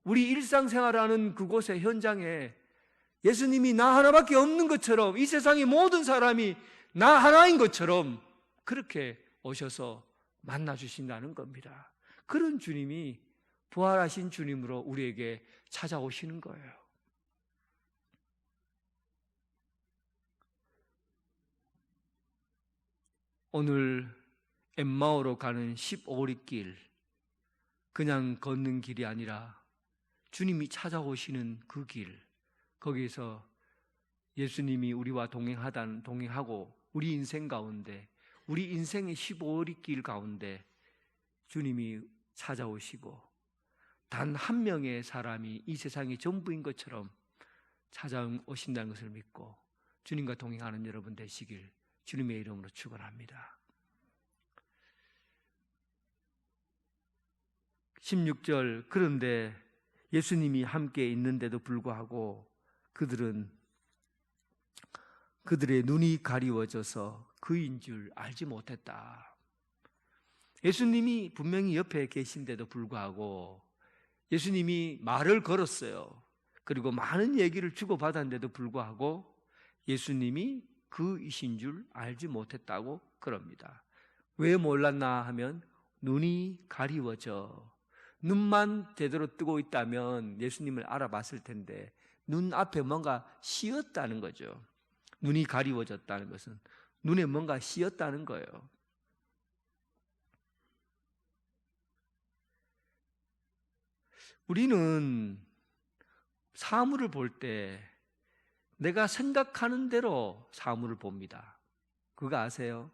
우리 일상생활하는 그곳의 현장에 예수님이 나 하나밖에 없는 것처럼, 이 세상의 모든 사람이 나 하나인 것처럼 그렇게 오셔서 만나주신다는 겁니다. 그런 주님이 부활하신 주님으로 우리에게 찾아오시는 거예요. 오늘 엠마오로 가는 15리 길, 그냥 걷는 길이 아니라 주님이 찾아오시는 그 길, 거기에서 예수님이 우리와 동행하고 우리 인생 가운데, 우리 인생의 15리 길 가운데 주님이 찾아오시고 단 한 명의 사람이 이 세상의 전부인 것처럼 찾아오신다는 것을 믿고 주님과 동행하는 여러분 되시길 주님의 이름으로 축원합니다. 16절, 그런데 예수님이 함께 있는데도 불구하고 그들은 그들의 눈이 가리워져서 그인 줄 알지 못했다. 예수님이 분명히 옆에 계신데도 불구하고 예수님이 말을 걸었어요. 그리고 많은 얘기를 주고받았는데도 불구하고 예수님이 그이신 줄 알지 못했다고 그럽니다. 왜 몰랐나 하면 눈이 가리워져, 눈만 제대로 뜨고 있다면 예수님을 알아봤을 텐데 눈 앞에 뭔가 씌었다는 거죠. 눈이 가리워졌다는 것은 눈에 뭔가 씌었다는 거예요. 우리는 사물을 볼 때 내가 생각하는 대로 사물을 봅니다. 그거 아세요?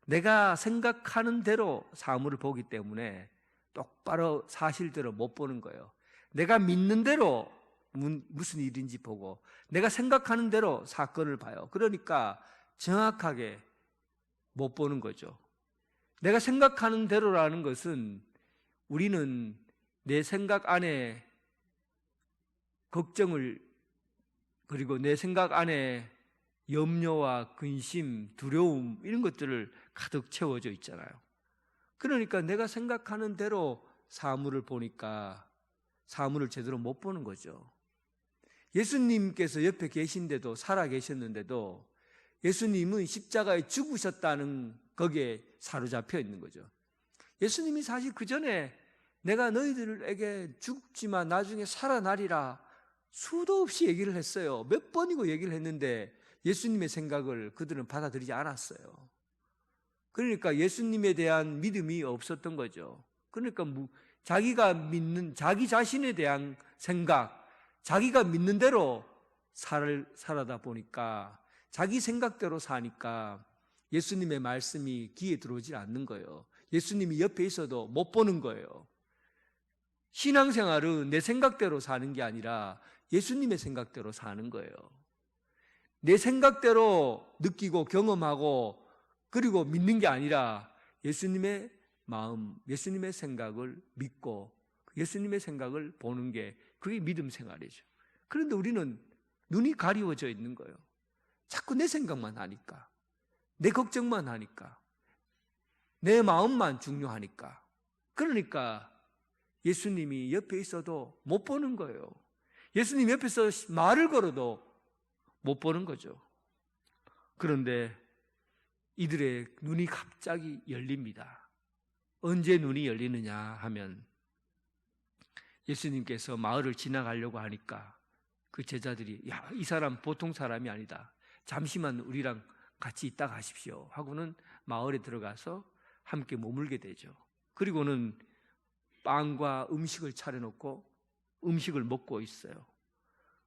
내가 생각하는 대로 사물을 보기 때문에 똑바로 사실대로 못 보는 거예요. 내가 믿는 대로 무슨 일인지 보고 내가 생각하는 대로 사건을 봐요. 그러니까 정확하게 못 보는 거죠. 내가 생각하는 대로라는 것은 우리는 내 생각 안에 걱정을, 그리고 내 생각 안에 염려와 근심, 두려움 이런 것들을 가득 채워져 있잖아요. 그러니까 내가 생각하는 대로 사물을 보니까 사물을 제대로 못 보는 거죠. 예수님께서 옆에 계신데도, 살아 계셨는데도 예수님은 십자가에 죽으셨다는 거기에 사로잡혀 있는 거죠. 예수님이 사실 그 전에 내가 너희들에게 죽지만 나중에 살아나리라 수도 없이 얘기를 했어요. 몇 번이고 얘기를 했는데 예수님의 생각을 그들은 받아들이지 않았어요. 그러니까 예수님에 대한 믿음이 없었던 거죠. 그러니까 자기가 믿는 자기 자신에 대한 생각, 자기가 믿는 대로 살아다 보니까 자기 생각대로 사니까 예수님의 말씀이 귀에 들어오지 않는 거예요. 예수님이 옆에 있어도 못 보는 거예요. 신앙생활은 내 생각대로 사는 게 아니라 예수님의 생각대로 사는 거예요. 내 생각대로 느끼고 경험하고 그리고 믿는 게 아니라 예수님의 마음, 예수님의 생각을 믿고 예수님의 생각을 보는 게 그게 믿음 생활이죠. 그런데 우리는 눈이 가리워져 있는 거예요. 자꾸 내 생각만 하니까, 내 걱정만 하니까, 내 마음만 중요하니까. 그러니까 예수님이 옆에 있어도 못 보는 거예요. 예수님 옆에서 말을 걸어도 못 보는 거죠. 그런데 이들의 눈이 갑자기 열립니다. 언제 눈이 열리느냐 하면 예수님께서 마을을 지나가려고 하니까 그 제자들이 야, 이 사람 보통 사람이 아니다. 잠시만 우리랑 같이 있다 가십시오 하고는 마을에 들어가서 함께 머물게 되죠. 그리고는 빵과 음식을 차려놓고 음식을 먹고 있어요.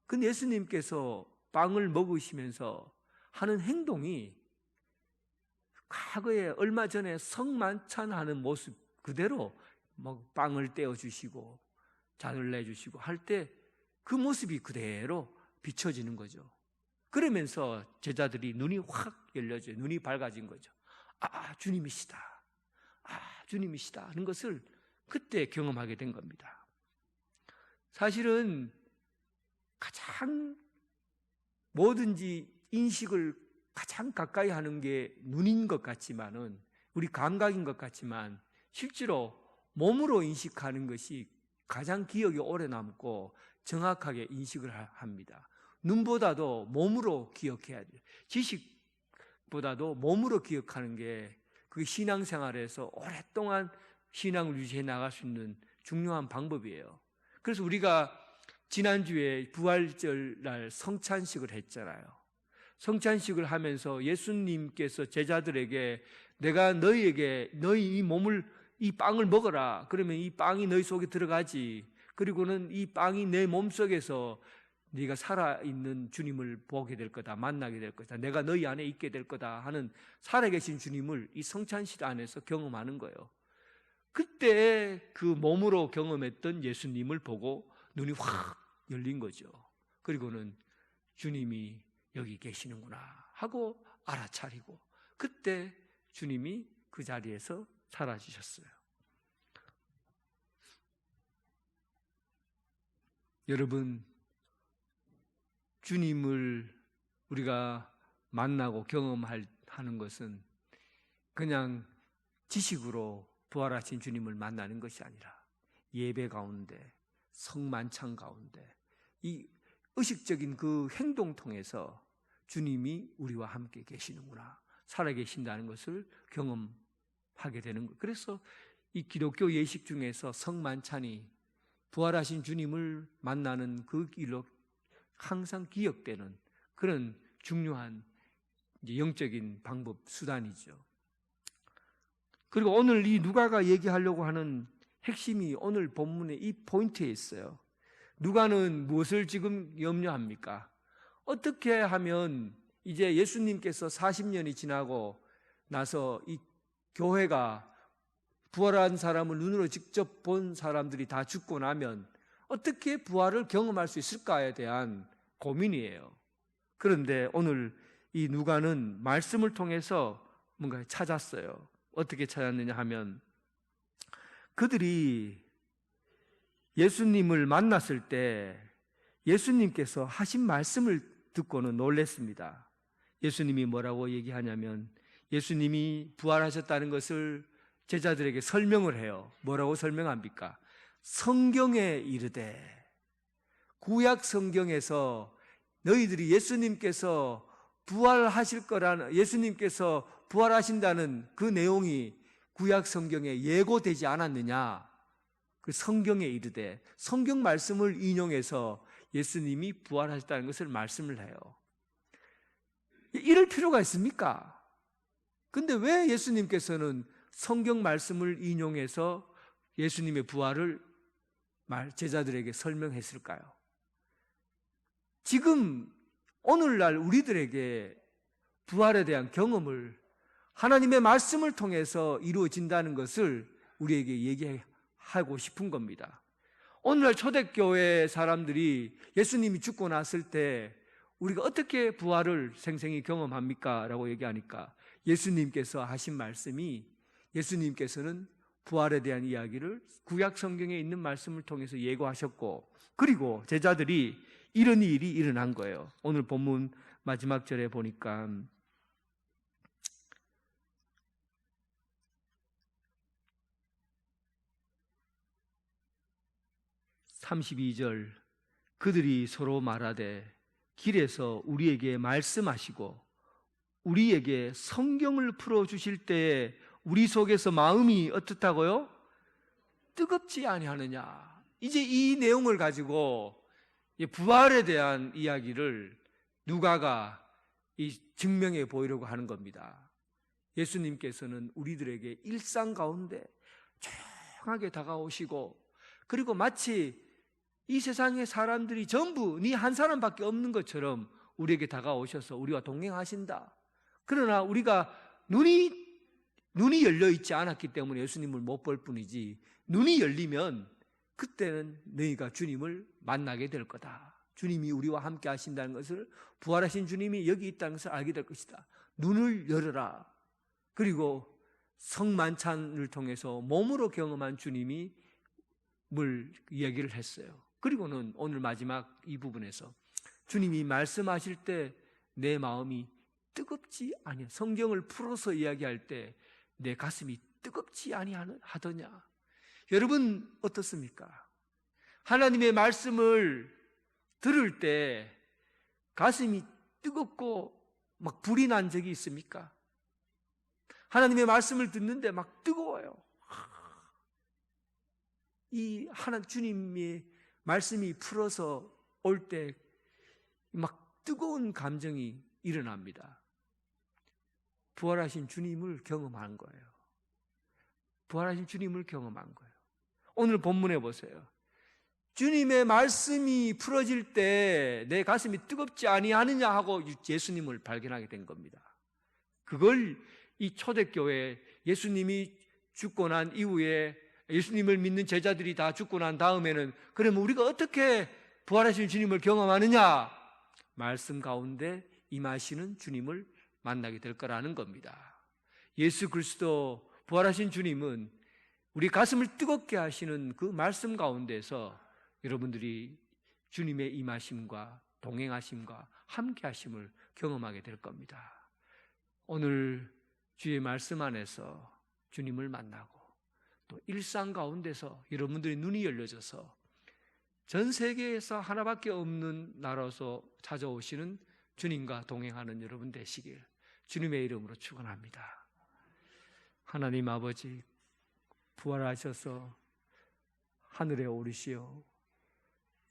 근데 예수님께서 빵을 먹으시면서 하는 행동이 과거에 얼마 전에 성만찬하는 모습 그대로 막 빵을 떼어주시고 잔을 내주시고 할 때 그 모습이 그대로 비춰지는 거죠. 그러면서 제자들이 눈이 확 열려져요. 눈이 밝아진 거죠. 아, 주님이시다. 아, 주님이시다 하는 것을 그때 경험하게 된 겁니다. 사실은 가장 뭐든지 인식을 가장 가까이 하는 게 눈인 것 같지만은, 우리 감각인 것 같지만 실제로 몸으로 인식하는 것이 가장 기억이 오래 남고 정확하게 인식을 합니다. 눈보다도 몸으로 기억해야 돼요. 지식보다도 몸으로 기억하는 게 그게 신앙생활에서 오랫동안 신앙을 유지해 나갈 수 있는 중요한 방법이에요. 그래서 우리가 지난주에 부활절 날 성찬식을 했잖아요. 성찬식을 하면서 예수님께서 제자들에게 내가 너희에게 너희 이 빵을 먹어라. 그러면 이 빵이 너희 속에 들어가지. 그리고는 이 빵이 내 몸속에서 네가 살아있는 주님을 보게 될 거다. 만나게 될 거다. 내가 너희 안에 있게 될 거다 하는 살아계신 주님을 이 성찬식 안에서 경험하는 거예요. 그때 그 몸으로 경험했던 예수님을 보고 눈이 확 열린 거죠. 그리고는 주님이 여기 계시는구나 하고 알아차리고 그때 주님이 그 자리에서 사라지셨어요. 여러분, 주님을 우리가 만나고 경험하는 것은 그냥 지식으로 부활하신 주님을 만나는 것이 아니라 예배 가운데, 성만찬 가운데 이 의식적인 그 행동 통해서 주님이 우리와 함께 계시는구나, 살아계신다는 것을 경험하게 되는 거예요. 그래서 이 기독교 예식 중에서 성만찬이 부활하신 주님을 만나는 그 길로 항상 기억되는 그런 중요한 영적인 방법, 수단이죠. 그리고 오늘 이 누가가 얘기하려고 하는 핵심이 오늘 본문의 이 포인트에 있어요. 누가는 무엇을 지금 염려합니까? 어떻게 하면 이제 예수님께서 40년이 지나고 나서 이 교회가 부활한 사람을 눈으로 직접 본 사람들이 다 죽고 나면 어떻게 부활을 경험할 수 있을까에 대한 고민이에요. 그런데 오늘 이 누가는 말씀을 통해서 뭔가 찾았어요. 어떻게 찾았느냐 하면 그들이 예수님을 만났을 때 예수님께서 하신 말씀을 듣고는 놀랐습니다. 예수님이 뭐라고 얘기하냐면 예수님이 부활하셨다는 것을 제자들에게 설명을 해요. 뭐라고 설명합니까? 성경에 이르되, 구약 성경에서 너희들이 예수님께서 부활하실 거라는, 예수님께서 부활하신다는 그 내용이 구약 성경에 예고되지 않았느냐? 그 성경에 이르되, 성경 말씀을 인용해서 예수님이 부활하셨다는 것을 말씀을 해요. 이럴 필요가 있습니까? 근데 왜 예수님께서는 성경 말씀을 인용해서 예수님의 부활을 제자들에게 설명했을까요? 지금 오늘날 우리들에게 부활에 대한 경험을 하나님의 말씀을 통해서 이루어진다는 것을 우리에게 얘기하고 싶은 겁니다. 오늘날 초대교회 사람들이 예수님이 죽고 났을 때 우리가 어떻게 부활을 생생히 경험합니까? 라고 얘기하니까 예수님께서 하신 말씀이, 예수님께서는 부활에 대한 이야기를 구약 성경에 있는 말씀을 통해서 예고하셨고, 그리고 제자들이 이런 일이 일어난 거예요. 오늘 본문 마지막 절에 보니까 32절, 그들이 서로 말하되 길에서 우리에게 말씀하시고 우리에게 성경을 풀어주실 때에 우리 속에서 마음이 어떻다고요? 뜨겁지 아니하느냐. 이제 이 내용을 가지고 부활에 대한 이야기를 누가가 증명해 보이려고 하는 겁니다. 예수님께서는 우리들에게 일상 가운데 조용하게 다가오시고, 그리고 마치 이 세상의 사람들이 전부 네 한 사람밖에 없는 것처럼 우리에게 다가오셔서 우리와 동행하신다. 그러나 우리가 눈이 열려 있지 않았기 때문에 예수님을 못 볼 뿐이지, 눈이 열리면 그때는 너희가 주님을 만나게 될 거다. 주님이 우리와 함께 하신다는 것을, 부활하신 주님이 여기 있다는 것을 알게 될 것이다. 눈을 열어라. 그리고 성만찬을 통해서 몸으로 경험한 주님이 이야기를 했어요. 그리고는 오늘 마지막 이 부분에서 주님이 말씀하실 때 내 마음이 뜨겁지 아니하, 성경을 풀어서 이야기할 때 내 가슴이 뜨겁지 아니하더냐. 여러분 어떻습니까? 하나님의 말씀을 들을 때 가슴이 뜨겁고 막 불이 난 적이 있습니까? 하나님의 말씀을 듣는데 막 뜨거워요. 이 주님의 말씀이 풀어서 올 때 막 뜨거운 감정이 일어납니다. 부활하신 주님을 경험한 거예요. 부활하신 주님을 경험한 거예요. 오늘 본문에 보세요. 주님의 말씀이 풀어질 때 내 가슴이 뜨겁지 아니하느냐 하고 예수님을 발견하게 된 겁니다. 그걸 이 초대교회 예수님이 죽고 난 이후에 예수님을 믿는 제자들이 다 죽고 난 다음에는 그러면 우리가 어떻게 부활하신 주님을 경험하느냐? 말씀 가운데 임하시는 주님을 만나게 될 거라는 겁니다. 예수 그리스도 부활하신 주님은 우리 가슴을 뜨겁게 하시는 그 말씀 가운데서 여러분들이 주님의 임하심과 동행하심과 함께하심을 경험하게 될 겁니다. 오늘 주의 말씀 안에서 주님을 만나고 또 일상 가운데서 여러분들의 눈이 열려져서 전 세계에서 하나밖에 없는 나라로서 찾아오시는 주님과 동행하는 여러분 되시길 주님의 이름으로 축원합니다. 하나님 아버지, 부활하셔서 하늘에 오르시어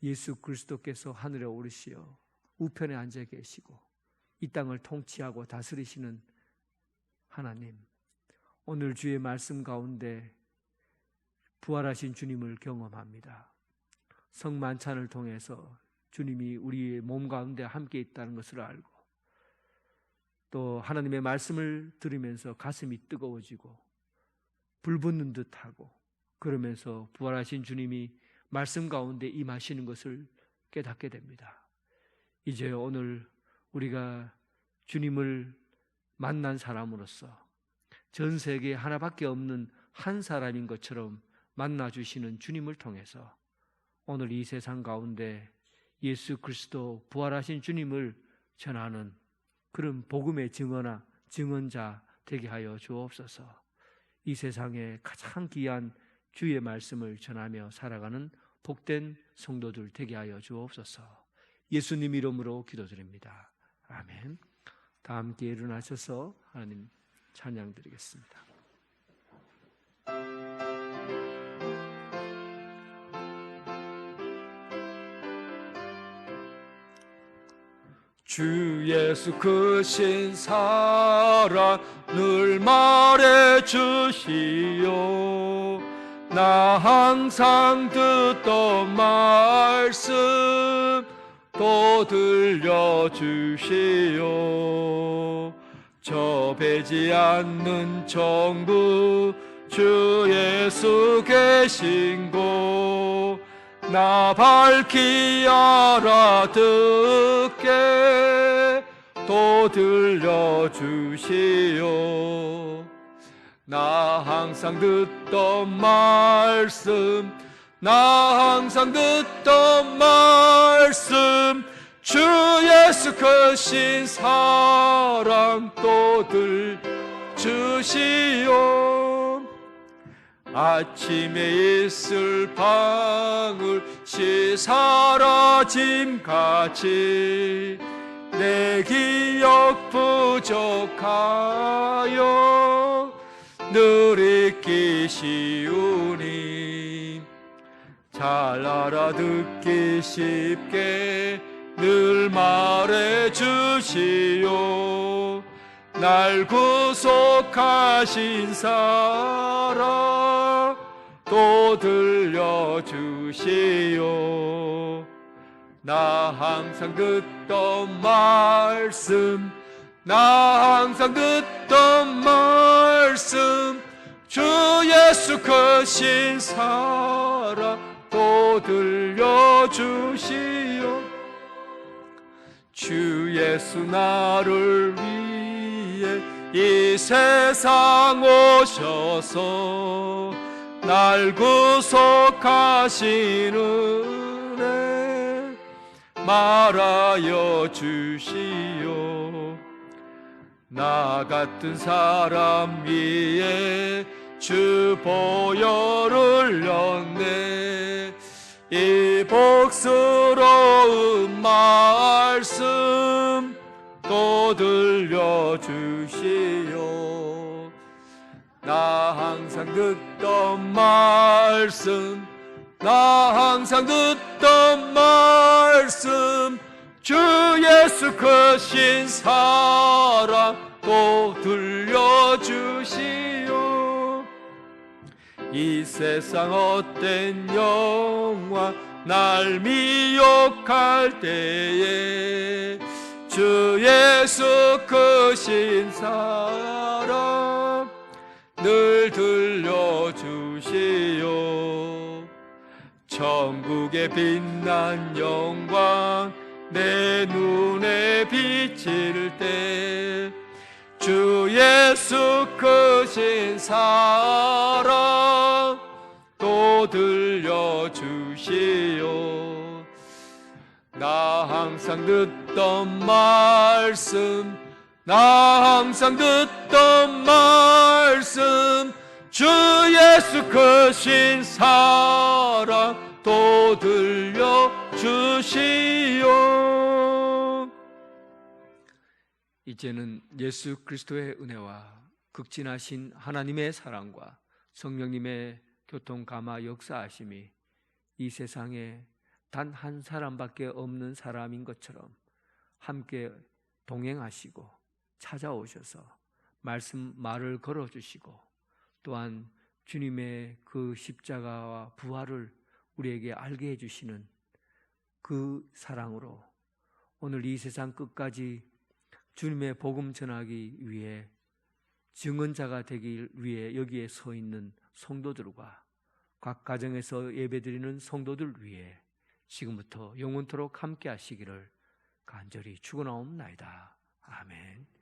예수 그리스도께서 하늘에 오르시어 우편에 앉아 계시고 이 땅을 통치하고 다스리시는 하나님, 오늘 주의 말씀 가운데 부활하신 주님을 경험합니다. 성만찬을 통해서 주님이 우리의 몸 가운데 함께 있다는 것을 알고 또 하나님의 말씀을 들으면서 가슴이 뜨거워지고 불붙는 듯하고 그러면서 부활하신 주님이 말씀 가운데 임하시는 것을 깨닫게 됩니다. 이제 오늘 우리가 주님을 만난 사람으로서 전 세계에 하나밖에 없는 한 사람인 것처럼 만나주시는 주님을 통해서 오늘 이 세상 가운데 예수 그리스도 부활하신 주님을 전하는 그런 복음의 증언자 되게 하여 주옵소서. 이 세상에 가장 귀한 주의 말씀을 전하며 살아가는 복된 성도들 되게 하여 주옵소서. 예수님 이름으로 기도드립니다. 아멘. 다 함께 일어나셔서 하나님 찬양 드리겠습니다. 주 예수 크신 사랑 늘 말해 주시오. 나 항상 듣던 말씀 또 들려주시오. 저 배지 않는 정부 주 예수 계신 곳 나 밝히 알아듣게 또 들려주시오. 나 항상 듣던 말씀 나 항상 듣던 말씀 주 예수 크신 사랑 또 들주시오. 아침에 있을 방울씨 사라짐같이 내 기억 부족하여 늘 잊기 쉬우니 잘 알아듣기 쉽게 늘 말해주시오. 날 구속하신 사랑 또 들려주시오. 나 항상 듣던 말씀 나 항상 듣던 말씀 주 예수 크신 사랑 또 들려주시오. 주 예수 나를 위해 이 세상 오셔서 날 구속하신 은혜 말하여 주시오. 나 같은 사람 위에 주 보혈을 들렸네. 이 복스러운 말씀 또 들려주시오. 나 항상 듣던 말씀, 나 항상 듣던 말씀, 주 예수 크신 사랑 또 들려주시오. 이 세상 헛된 영광 날 미혹할 때에 주 예수 크신 사랑 늘 들려주시오. 천국의 빛난 영광 내 눈에 비칠 때 주 예수 크신 사랑 또 들려주시오. 나 항상 듣던 말씀, 나 항상 듣던 말씀, 주 예수 크신 사랑 또 들려주시오. 이제는 예수 그리스도의 은혜와 극진하신 하나님의 사랑과 성령님의 교통감화 역사하심이 이 세상에 단 한 사람밖에 없는 사람인 것처럼 함께 동행하시고 찾아오셔서 말을 걸어주시고 또한 주님의 그 십자가와 부활을 우리에게 알게 해주시는 그 사랑으로 오늘 이 세상 끝까지 주님의 복음 전하기 위해 증언자가 되기 위해 여기에 서 있는 성도들과 각 가정에서 예배드리는 성도들 위해 지금부터 영원토록 함께 하시기를 간절히 축원하옵나이다. 아멘.